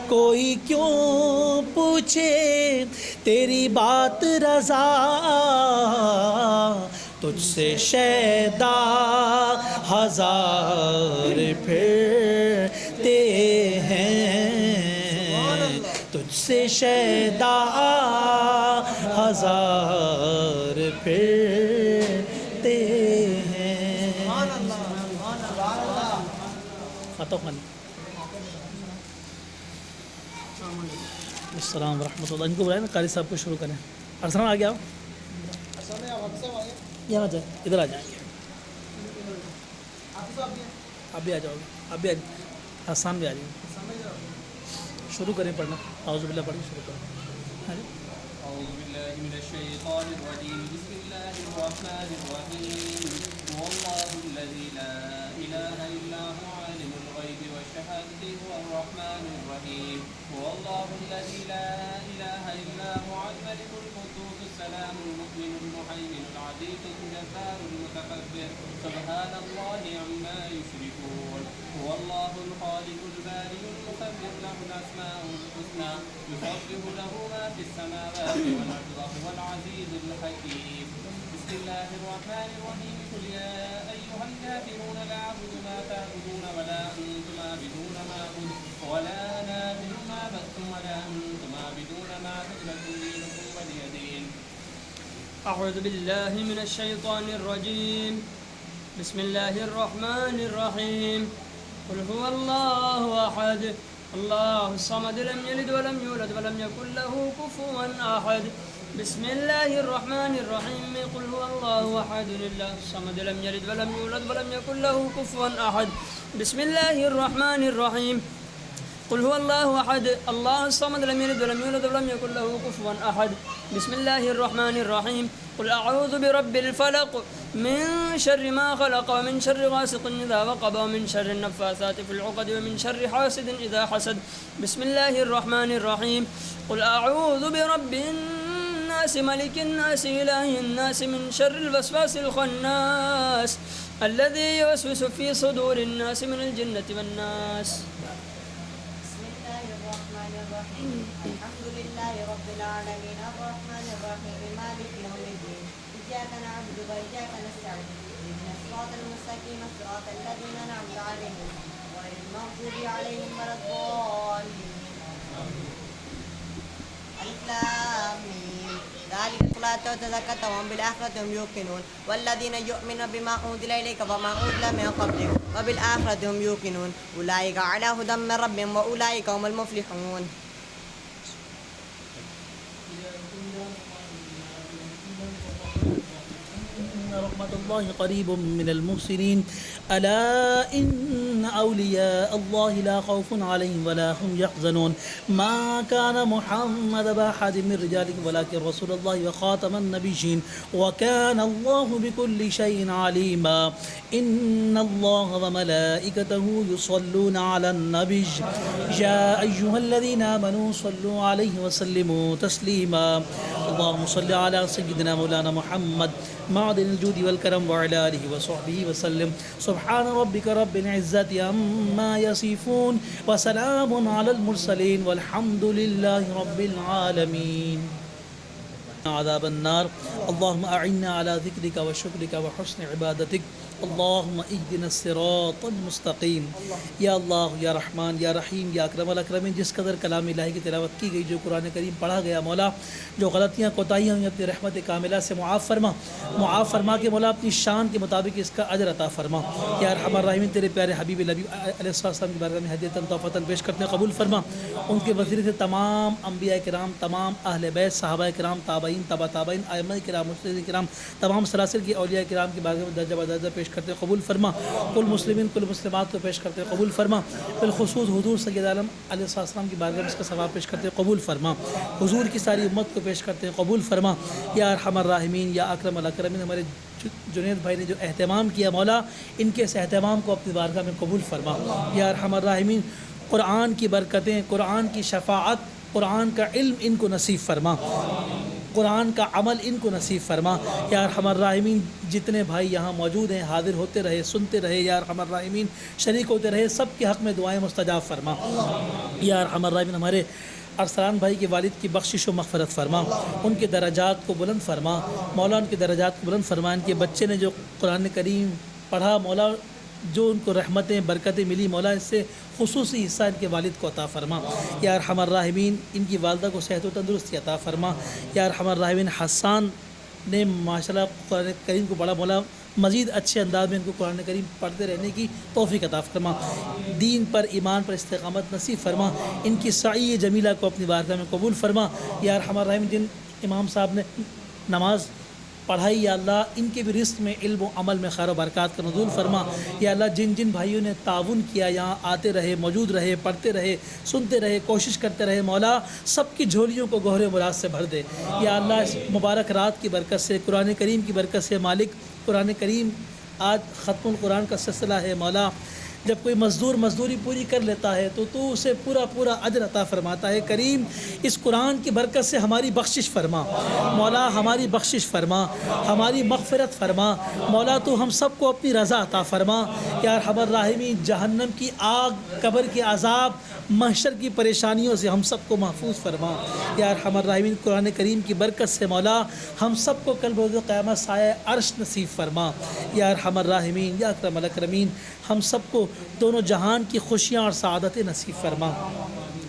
کوئی کیوں پوچھے تیری بات رضا، تجھ سے شیدا ہزار پھرتے ہیں، تجھ سے شیدا ہزار پھرتے ہیں۔ فتح خان السلام ورحمۃ اللہ، ان کو بلائیں نا، قاری صاحب کو شروع کریں۔ ارسلان آ گیا، یہاں جائیں، ادھر آ جائیں گے، آپ بھی آ جاؤ گے، آپ بھی آسان بھی آ جائیں گے۔ شروع کریں پڑھنا، اعوذ باللہ پڑھ کے شروع کریں۔ اعوذ باللہ من الشیطان الرجیم، بسم اللہ الرحمن الرحیم، هو اللہ الذی لا الہ الا هو عالم الغیب والشہادۃ هو الرحمن الرحیم، هو اللہ الذی لا الہ الا هو الملک القدوس السلام المؤمن المهیمن العزیز الجبار المتکبر، سبحان اللہ عما یشرکون، هو اللہ الخالق البارئ المصور له الاسماء الحسنى يسبح له ما في السماوات والارض وهو العزيز الحكيم، بسم الله الرحمن الرحيم، قل يا ايها الكافرون لا اعبد ما تعبدون ولا انتم عابدون ما اعبد ولا انا عابد ما عبدتم ولا انتم عابدون ما اعبد لكم دينكم ولي دين۔ اعوذ باللہ من الشیطان الرجیم، بسم اللہ الرحمن الرحیم، قل هو اللہ احد اللہ الصمد لم یلد ولم یولد ولم یکن له کفوا احد، بسم اللہ الرحمن الرحیم، قل هو اللہ احد اللہ الصمد لم یلد ولم یولد ولم یکن له کفوا احد، بسم اللہ الرحمن الرحیم، قل هو الله أحد الله الصمد لم يلد ولم يولد ولم يكن له كفوا أحد. بسم الله الرحمن الرحيم. قل أعوذ برب الفلق من شر ما خلق ومن شر غاسق إذا وقب ومن شر النفاثات في العقد ومن شر حاسد إذا حسد. بسم الله الرحمن الرحيم. قل أعوذ برب الناس ملك الناس إله الناس من شر الوسواس الخناس الذي يوسوس في صدور الناس من الجنة والناس. بسم الله الرحمن الرحيم. الحمد لله رب العالمين الرحمن الرحيم مالك يوم الدين إياك نعبد وإياك نستعين اهدنا الصراط المستقيم صراط الذين أنعمت عليهم غير المغضوب عليهم ولا الضالين. ألف لام ميم ذلك الصلاة وتزكى وهم بالآخرة هم يوقنون والذين يؤمنون بما أنزل إليك وما أنزل من قبلك وبالآخرة هم يوقنون أولئك على هدى من ربهم وأولئك هم المفلحون. رحمة الله قريب من المحسنين. ألا إن أولياء الله لا خوف عليهم ولا هم يحزنون. ما كان محمد بأحد من رجالكم ولكن رسول الله وخاتم النبيين وكان الله بكل شيء عليما. إن الله وملائكته يصلون على النبي يا أيها الذين آمنوا صلوا عليه وسلموا تسليما. اللهم صل على سيدنا مولانا محمد معدن الجود والكرم وعلى آله وصحبه وسلم. سبحان ربك رب العزة عما يصفون وسلام على المرسلين والحمد لله رب العالمين. عذاب النار. اللهم أعنا على ذكرك وشكرك وحسن عبادتك. اللهم اهدنا الصراط المستقیم. یا اللہ یا رحمان یا رحیم یا اکرم الاکرمین، جس قدر کلام الہی کی تلاوت کی گئی، جو قرآن کریم پڑھا گیا، مولا جو غلطیاں کوتاہیاں ہوئی اپنی رحمت کاملہ سے معاف فرما کے مولا اپنی شان کے مطابق اس کا اجر عطا فرما. یا ارحم الراحمین، تیرے پیارے حبیب نبی علیہ السلام کی بارگاہ میں ہدیۃ تحفۃ پیش کرتے ہیں، قبول فرما. ان کے وسیلے سے تمام انبیاء کرام، تمام اہل بیت، صحابہ کرام، تابعین، تبع تابعین، ائمہ کرام، مجتہدین کرام، تمام سلاسل کی اولیاء کرام کی بارگاہ میں درجہ بدرجہ پیش کرتے ہیں، قبول فرما. کل مسلمین کل مسلمات کو پیش کرتے ہیں، قبول فرما. بالخصوص حضور سید عالم علیہ السلام کی بارگاہ میں اس کا ثواب پیش کرتے ہیں، قبول فرما. حضور کی ساری امت کو پیش کرتے ہیں، قبول فرما. یا ارحم الراحمین یا اکرم الاکرمین، ہمارے جنید بھائی نے جو اہتمام کیا، مولا ان کے اس اہتمام کو اپنی بارگاہ میں قبول فرما. یا ارحم الراحمین، قرآن کی برکتیں، قرآن کی شفاعت، قرآن کا علم ان کو نصیب فرما، قرآن کا عمل ان کو نصیب فرما. یا ارحم الراحمین، جتنے بھائی یہاں موجود ہیں حاضر ہوتے رہے، سنتے رہے، یا ارحم الراحمین شریک ہوتے رہے، سب کے حق میں دعائیں مستجاب فرما. یا ارحم الراحمین، ہمارے ارسلان بھائی کے والد کی بخشش و مغفرت فرما، ان کے درجات کو بلند فرما. مولا ان کے درجات کو بلند فرما. ان کے بچے نے جو قرآن کریم پڑھا، مولا جو ان کو رحمتیں برکتیں ملی، مولا اس سے خصوصی حصہ ان کے والد کو عطا فرما. یا ارحم الراحمین، ان کی والدہ کو صحت و تندرستی عطا فرما. یا ارحم الراحمین، حسان نے ماشاءاللہ قرآن کریم کو پڑھا، مولا مزید اچھے انداز میں ان کو قرآن کریم پڑھتے رہنے کی توفیق عطا فرما. دین پر، ایمان پر استقامت نصیب فرما. ان کی سعی جمیلہ کو اپنی بارگاہ میں قبول فرما. یا ارحم الراحمین، جن امام صاحب نے نماز پڑھائی، یا اللہ ان کے بھی رزق میں، علم و عمل میں خیر و برکات کا نزول فرما. یا اللہ جن جن بھائیوں نے تعاون کیا، یہاں آتے رہے، موجود رہے، پڑھتے رہے، سنتے رہے، کوشش کرتے رہے، مولا سب کی جھولیوں کو گوہر مراد سے بھر دے. یا اللہ اس مبارک رات کی برکت سے، قرآن کریم کی برکت سے، مالک قرآن کریم آج ختم القرآن کا سلسلہ ہے، مولا جب کوئی مزدور مزدوری پوری کر لیتا ہے تو اسے پورا اجر عطا فرماتا ہے. کریم اس قرآن کی برکت سے ہماری بخشش فرما، مولا ہماری بخشش فرما، ہماری مغفرت فرما. مولا تو ہم سب کو اپنی رضا عطا فرما. یا ارحم الراحمین، جہنم کی آگ، قبر کے عذاب، محشر کی پریشانیوں سے ہم سب کو محفوظ فرما. یا ارحم الراحمین، قرآن کریم کی برکت سے مولا ہم سب کو کل بروز قیامت سایہ عرش نصیب فرما. یا ارحم الراحمین یا اکرم الاکرمین، ہم سب کو دونوں جہان کی خوشیاں اور سعادتیں نصیب فرما.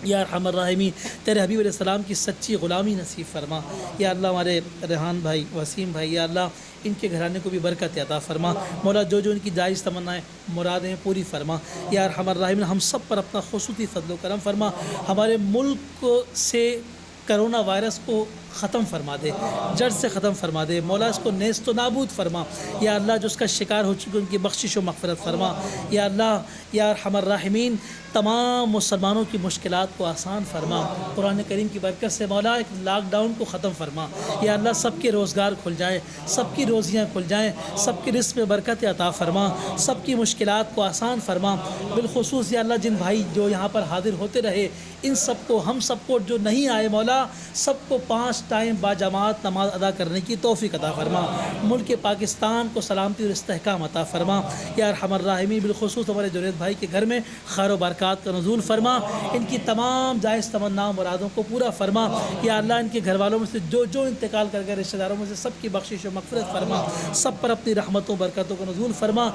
یا ارحم الراحمین، تیرے حبیب علیہ السلام کی سچی غلامی نصیب فرما. یا اللہ ہمارے ریحان بھائی، وسیم بھائی، یا اللہ ان کے گھرانے کو بھی برکت عطا فرما. مولا جو ان کی جائز تمنائیں مرادیں پوری فرما. یا ارحم الراحمین، ہم سب پر اپنا خصوصی فضل و کرم فرما. ہمارے ملک سے کرونا وائرس کو ختم فرما دے، جڑ سے ختم فرما دے مولا، اس کو نیست و نابود فرما یا اللہ، جو اس کا شکار ہو چکے ان کی بخشش و مغفرت فرما یا اللہ، یا ارحم الراحمین، تمام مسلمانوں کی مشکلات کو آسان فرما، قرآن کریم کی برکت سے مولا ایک لاک ڈاؤن کو ختم فرما یا اللہ، سب کے روزگار کھل جائیں، سب کی روزیاں کھل جائیں، سب کی رزق میں برکت عطا فرما، سب کی مشکلات کو آسان فرما، بالخصوص یا اللہ جن بھائی جو یہاں پر حاضر ہوتے رہے، ان سب کو، ہم سب کو جو نہیں آئے مولا، سب کو 5 ٹائم باجماعت نماز ادا کرنے کی توفیق عطا فرما، ملک پاکستان کو سلامتی اور استحکام عطا فرما یا ارحم الراحمین، بالخصوص ہمارے جنید بھائی کے گھر میں خیر و برکات کا نزول فرما، ان کی تمام جائز تمنا مرادوں کو پورا فرما یا اللہ، ان کے گھر والوں میں سے جو انتقال کر گئے رشتہ داروں میں سے سب کی بخشش و مغفرت فرما، سب پر اپنی رحمتوں برکتوں کا نزول فرما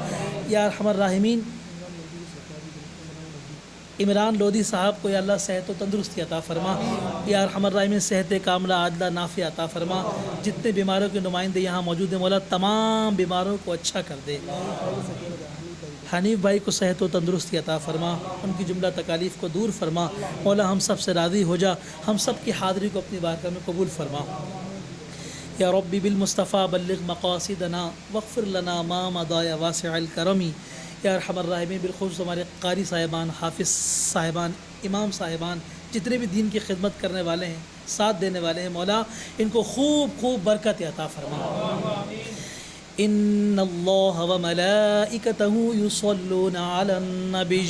یا ارحم الراحمین۔ عمران لودھی صاحب کو یا اللہ صحت و تندرستی عطا فرما یا ارحم الراحمین، صحت کاملہ عادلہ نافع عطا فرما، جتنے بیماروں کے نمائندے یہاں موجود ہیں مولا، تمام بیماروں کو اچھا کر دے، حنیف بھائی کو صحت و تندرستی عطا فرما، ان کی جملہ تکالیف کو دور فرما مولا، ہم سب سے راضی ہو جا، ہم سب کی حاضری کو اپنی بارگاہ میں قبول فرما یا ربی بالمصطفیٰ بلغ مقاصدنا واغفر لنا ما مضى یا واسع الکرم یا ارحم الراحمین، بالخصوص ہمارے قاری صاحبان، حافظ صاحبان، امام صاحبان، جتنے بھی دین کی خدمت کرنے والے ہیں، ساتھ دینے والے ہیں مولا، ان کو خوب خوب برکت عطا فرما۔ ان اللہ وملائکتہ یصلون علی النبی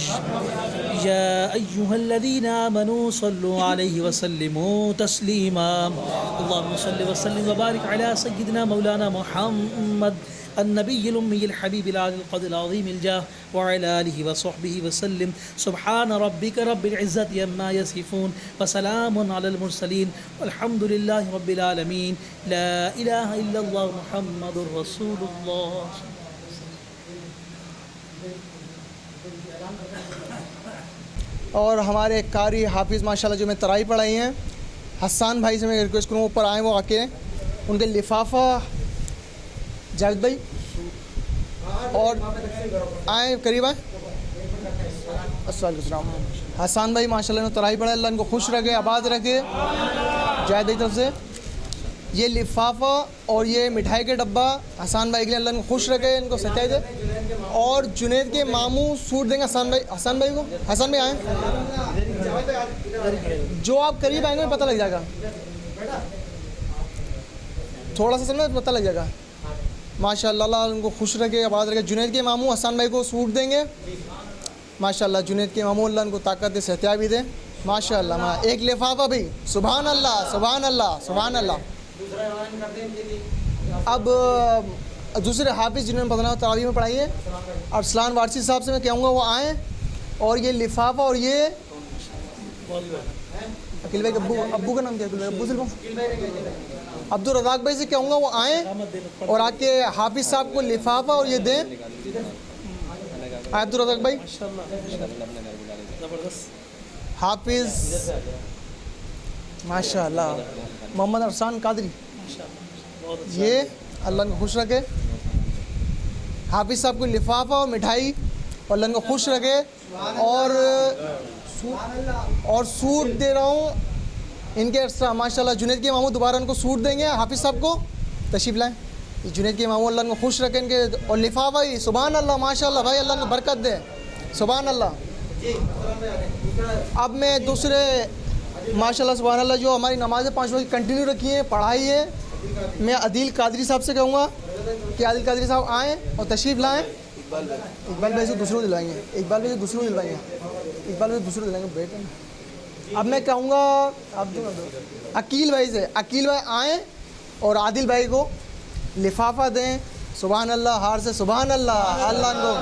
یا ایہا الذین آمنوا صلوا علیہ وسلموا تسلیما، اللہم صل وسلم وبارک علی سیدنا مولانا محمد النبی الامی الحبیب العالی القدر العظیم الجاہ وعلی آلہ وصحبہ وسلم، سبحان ربک رب العزت عما یصفون وسلام علی المرسلین والحمد للہ رب العالمین، لا الہ الا اللہ محمد رسول اللہ۔ اور ہمارے قاری حافظ ماشاءاللہ جو میں ترائی پڑھائی ہیں، حسان بھائی سے میں ریکویسٹ کروں اوپر آئیں، وہ آ کے ان کے لفافہ، جاوید بھائی اور آئیں قریب آئیں، السلام علیکم۔ حسان بھائی ماشاءاللہ نے ترائی پڑھا، اللہ ان کو خوش رکھے، آباد رکھے، جاوید بھائی طرف سے یہ لفافہ اور یہ مٹھائی کے ڈبہ حسان بھائی کے لیے، اللہ ان کو خوش رکھے، ان کو ستائے دے، اور جنید کے ماموں سوٹ دیں گے حسان بھائی کو، حسان بھائی آئیں، جو آپ قریب آئیں گے پتہ لگ جائے گا، تھوڑا سا سمجھ پتہ لگ جائے گا، ماشاء اللہ، اللہ ان کو خوش رکھے، آباد رکھے۔ جنید کے ماموں حسان بھائی کو سوٹ دیں گے، ماشاء اللہ، جنید کے ماموں اللہ ان کو طاقت دے، صحتیابی دے، ماشاء اللہ۔ ایک لفافہ بھی، سبحان اللہ سبحان اللہ سبحان اللہ۔ اب دوسرے حافظ جنہوں نے پتہ تراویح میں پڑھائی ہے، ارسلان وارسی صاحب سے میں کہوں گا وہ آئیں، اور یہ لفافہ اور یہ عقیل بھائی، ابو کا نام کیا ہے؟ ابو سلم، عبد الرزاق بھائی سے کہوں گا وہ آئیں اور آ کے حافظ صاحب کو لفافہ اور یہ دیں۔ عبد الرزاق بھائی، حافظ ماشاء اللہ، محمد ارسان قادری، یہ اللہ کو خوش رکھے، حافظ صاحب کو لفافہ اور مٹھائی اور اللہ کو خوش رکھے، اور سوٹ دے رہا ہوں ان کے ماشاء اللہ، جنید کے ماموں دوبارہ ان کو سوٹ دیں گے، حافظ صاحب کو تشریف لائیں، جنید کے ماموں اللہ کو خوش رکھیں ان کے، اور لفافہ ہی، سبحان اللہ ماشاء اللہ بھائی، اللہ کو برکت دے، سبحان اللہ۔ اب میں دوسرے ماشاء اللہ سبحان اللہ جو ہماری نمازیں 5 وقت کنٹینیو رکھی ہیں، پڑھائی ہے، میں عادل قادری صاحب سے کہوں گا کہ عادل قادری صاحب آئیں اور تشریف لائیں، اقبال بھائی سے دوسروں کو دلوائیں گے، اقبال بھائی سے دوسروں کو دلوائیں گے، اقبال بھائی دوسروں کو دلائیں گے، بیٹھیں۔ اب میں کہوں گا عقیل بھائی سے، عقیل بھائی آئیں اور عادل بھائی کو لفافہ دیں، سبحان اللہ، ہار سے سبحان اللہ، اللہ کو،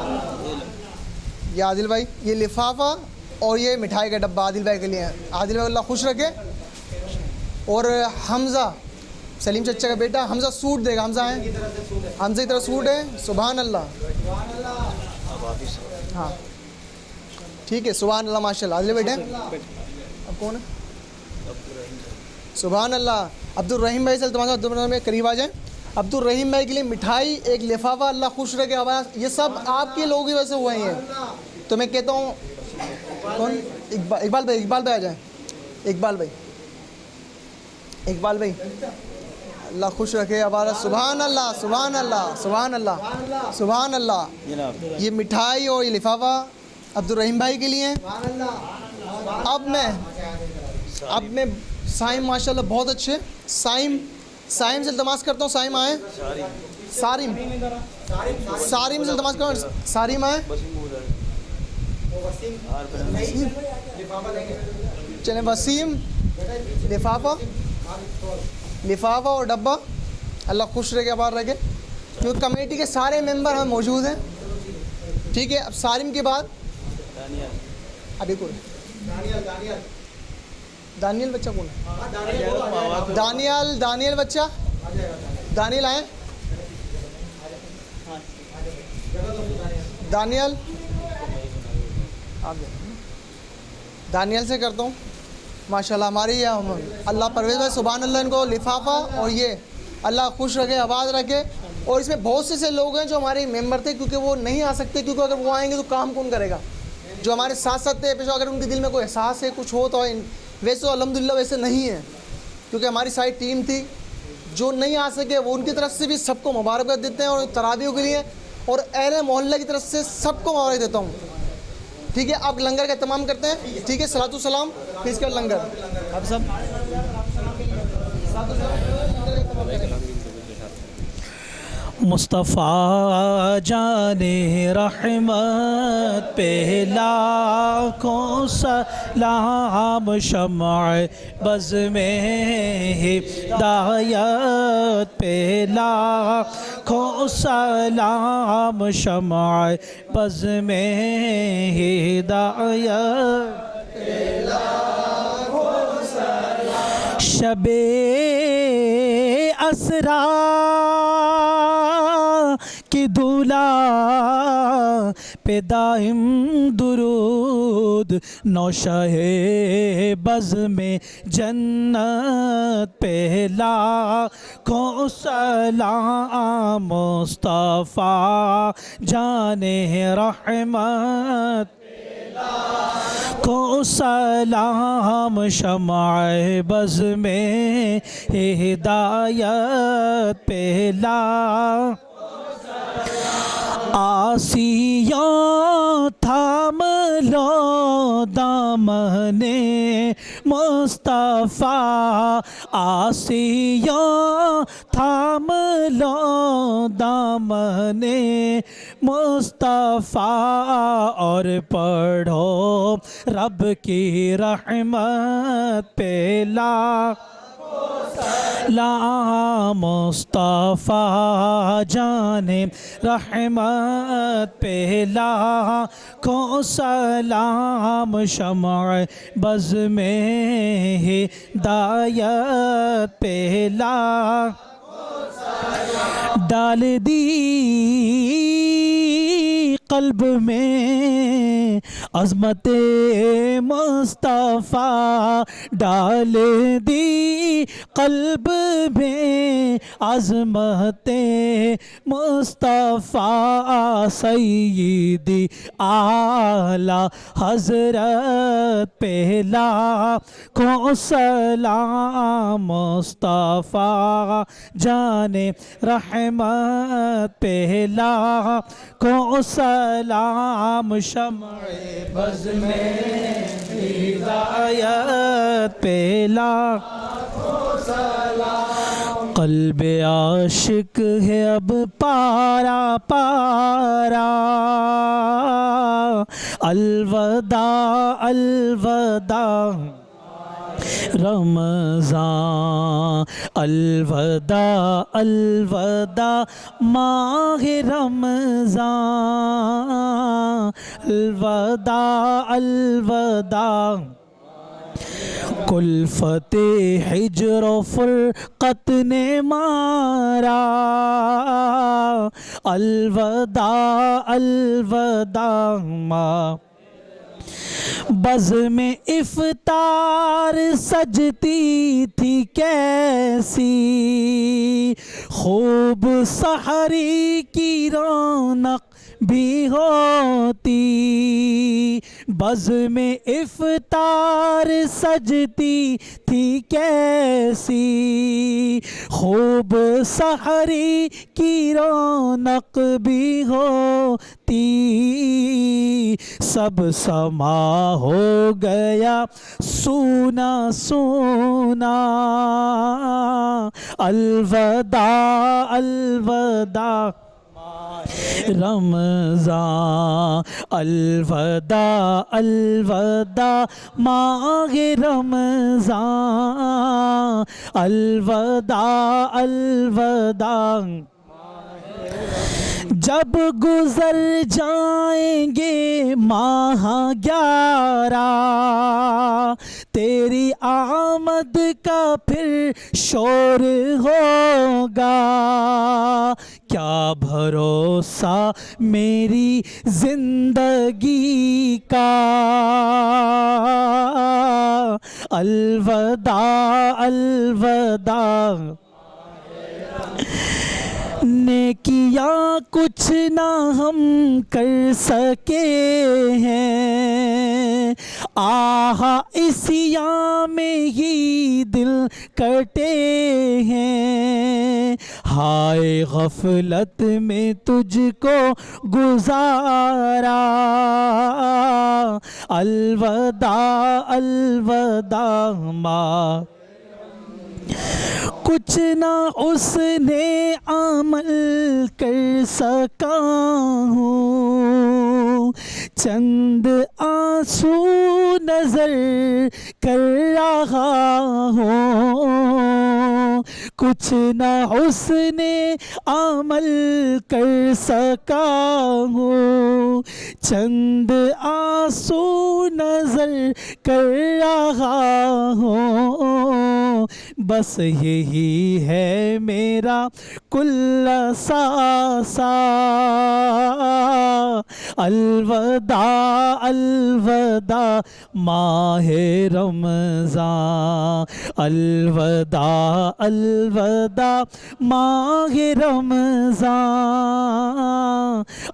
یہ عادل بھائی یہ لفافہ اور یہ مٹھائی کا ڈبہ عادل بھائی کے لیے ہے، عادل بھائی اللہ خوش رکھے۔ اور حمزہ، سلیم چچا کا بیٹا حمزہ سوٹ دے گا، حمزہ ہیں، حمزہ کی طرف سوٹ ہے، سبحان اللہ، ہاں ٹھیک ہے، سبحان اللہ ماشاء اللہ۔ عادل بیٹے اب کون ہے؟ سبحان اللہ۔ عبد الرحیم بھائی سے تمہارا عبد الرحیم میں قریب آ جائیں، عبد الرحیم بھائی کے لیے مٹھائی، ایک لفافہ، اللہ خوش رکھے، یہ سب آپ کے لوگ ہی ویسے ہوئے ہیں، تو میں کہتا ہوں کون؟ اقبال بھائی، اقبال بھائی آ جائیں، اقبال بھائی، اقبال بھائی اللہ خوش رکھے ہمارا. سبحان اللہ سبحان اللہ سبحان اللہ سبحان اللہ. یہ مٹھائی اور یہ لفافہ عبد الرحیم بھائی کے لیے. اب میں سائم ماشاء اللہ بہت اچھے. سائم سے التماس کرتا ہوں. سائم آئے. سارم سے التماس کرتا ہوں. سارم آئے. چلیں وسیم لفافہ اور ڈبہ. اللہ خوش رکھے آباد رکھے. کیونکہ کمیٹی کے سارے ممبر ہم موجود ہیں. ٹھیک ہے. اب سارم کے بعد ابھی کوئی دانیل بچہ کون ہے؟ دانیل بچہ. دانیل آئے. دانیل سے کرتا ہوں. ماشاءاللہ ہماری اللہ پرویز بھائی سبحان اللہ ان کو لفافہ اور یہ اللہ خوش رکھے آباد رکھے. اور اس میں بہت سے لوگ ہیں جو ہمارے ممبر تھے کیونکہ وہ نہیں آ سکتے کیونکہ اگر وہ آئیں گے تو کام کون کرے گا. جو ہمارے ساتھ تھے پیش اگر ان کے دل میں کوئی احساس ہے کچھ ہو تو ویسے تو الحمدللہ ویسے نہیں ہے کیونکہ ہماری ساری ٹیم تھی. جو نہیں آ سکے وہ ان کی طرف سے بھی سب کو مبارکباد دیتے ہیں اور تراویح کے لیے اور اہل محلہ کی طرف سے سب کو مبارک دیتا ہوں. ٹھیک ہے. آپ لنگر کا اہتمام کرتے ہیں. ٹھیک ہے. صلاۃ السلام پھر اس کے بعد لنگر. آپ سب مصطفیٰ جان رحمت پہ لاکھوں سلام. شمع بز میں ہدایت پہ لاکھوں سلام. شمع بز میں ہدایت پہ لاکھوں سلام. شب اسرا کی دھولا پہ دائم درود. نوشہ بز میں جنت پہ لاکھوں سلام. مصطفیٰ جان رحمت کو سلام. شمع بز میں ہدایت پہ لاکھوں آسیوں تھام لو دامن مصطفیٰ. آسیوں تھام لو دامن مصطفیٰ اور پڑھو رب کی رحمت پہ لا. مصطفیٰ جان رحمت پہ لاکھوں سلام. شمع بز میں ہدایت پہ ڈال دی قلب میں عظمت مصطفیٰ. ڈال دی قلب میں عظمت مصطفیٰ. سیدی اعلیٰ حضرت پہ لاکھوں سلام. مصطفیٰ جان رحمت پہ لاکھوں سلام. شمع بز میں ہدایت پہ لاکھوں سلام. قلب عاشق ہے اب پارا پارا. الوداع الوداع رمضان. الوداع الوداع ماہ رمضان. الوداع الوداع کلفت ہجر و فرقت نے مارا. الوداع الوداع ماں بز میں افطار سجتی تھی کیسی. خوب سحری کی رونق بھی ہوتی. بزم افطار سجتی تھی کیسی، خوب سحری کی رونق بھی ہوتی، سب سما ہو گیا سونا سونا، الوداع الوداع رمضان، الوداع الوداع ماہ رمضان، الوداع الوداع۔ جب گزر جائیں گے ماہ 11، تیری آمد کا پھر شور ہوگا، کیا بھروسہ میری زندگی کا، الوداع الوداع۔ نیکیاں کچھ نہ ہم کر سکے ہیں، آہا اسیاں میں ہی دل کٹے ہیں، ہائے غفلت میں تجھ کو گزارا، الوداع الوداع ماں۔ کچھ نہ اس نے عمل کر سکا ہوں، چند آنسو نظر کر رہا ہوں، کچھ نہ اس نے عمل کر سکا ہوں، چند آنسو نظر کر رہا ہوں، بس یہی ہے میرا کل ساسا، الوداع الوداع ماہ رمضان، الوداع الوداع ماہ رمضان،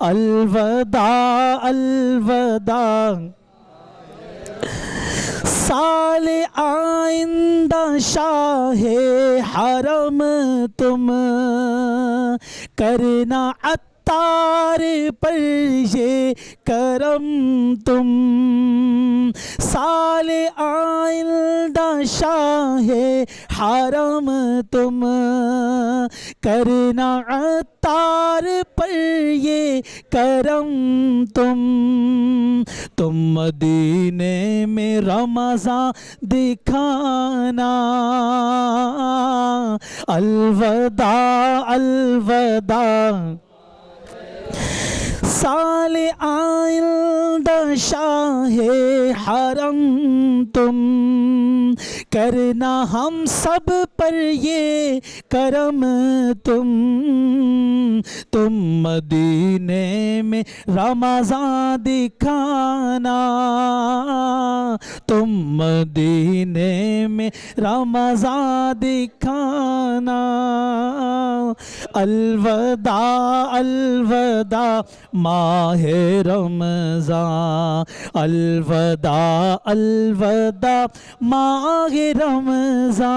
الوداع الوداع۔ سال آئندہ شاہ حرم تم کرنا عطار پر یہ کرم تم، سال آئندہ شاہ حرم تم کرنا عطار پر یہ کرم تم مدینے میں رمضان دکھانا، الوداع الوداع۔ سال آئندہ شاہ حرم تم کرنا ہم سب پر یہ کرم تم مدینے میں رمضان دکھانا، تم مدینے میں رمضان دکھانا، الوداع الوداع ماہ رمضان، الوداع الوداع ماہ رمضان،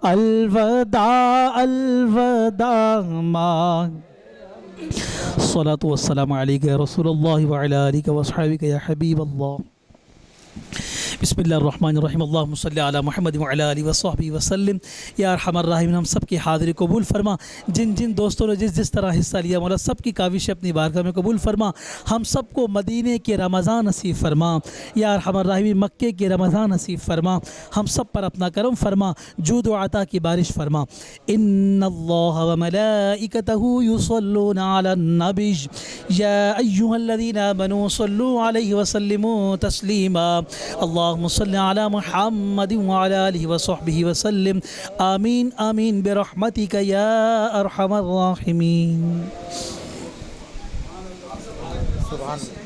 الوداع الوداع ماہ۔ الصلاة والسلام علیکہ یا رسول اللہ وعلی آلہ وصحبہ یا حبیب اللہ۔ بسم اللہ الرحمن الرحیم، اللہم صلی علی محمد وعلی آلہ وصحبہ وسلم۔ یا ارحم الراحمین، ہم سب کی حاضری قبول فرما، جن جن دوستوں نے جس طرح حصہ لیا مولا سب کی کاوش اپنی بارگاہ میں قبول فرما، ہم سب کو مدینے کے رمضان نصیب فرما، یا ارحم الراحمین مکے کے رمضان نصیب فرما، ہم سب پر اپنا کرم فرما، جود و عطا کی بارش فرما۔ ان اللہ وملائکتہ یصلون علی النبی یا ایھا الذین آمنوا صلوا علیہ وسلموا تسلیما، اللہم صلی علی محمد وعلی آلہ وصحبہ وسلم، آمین آمین برحمتک یا ارحم الراحمین۔ سبحان اللہ۔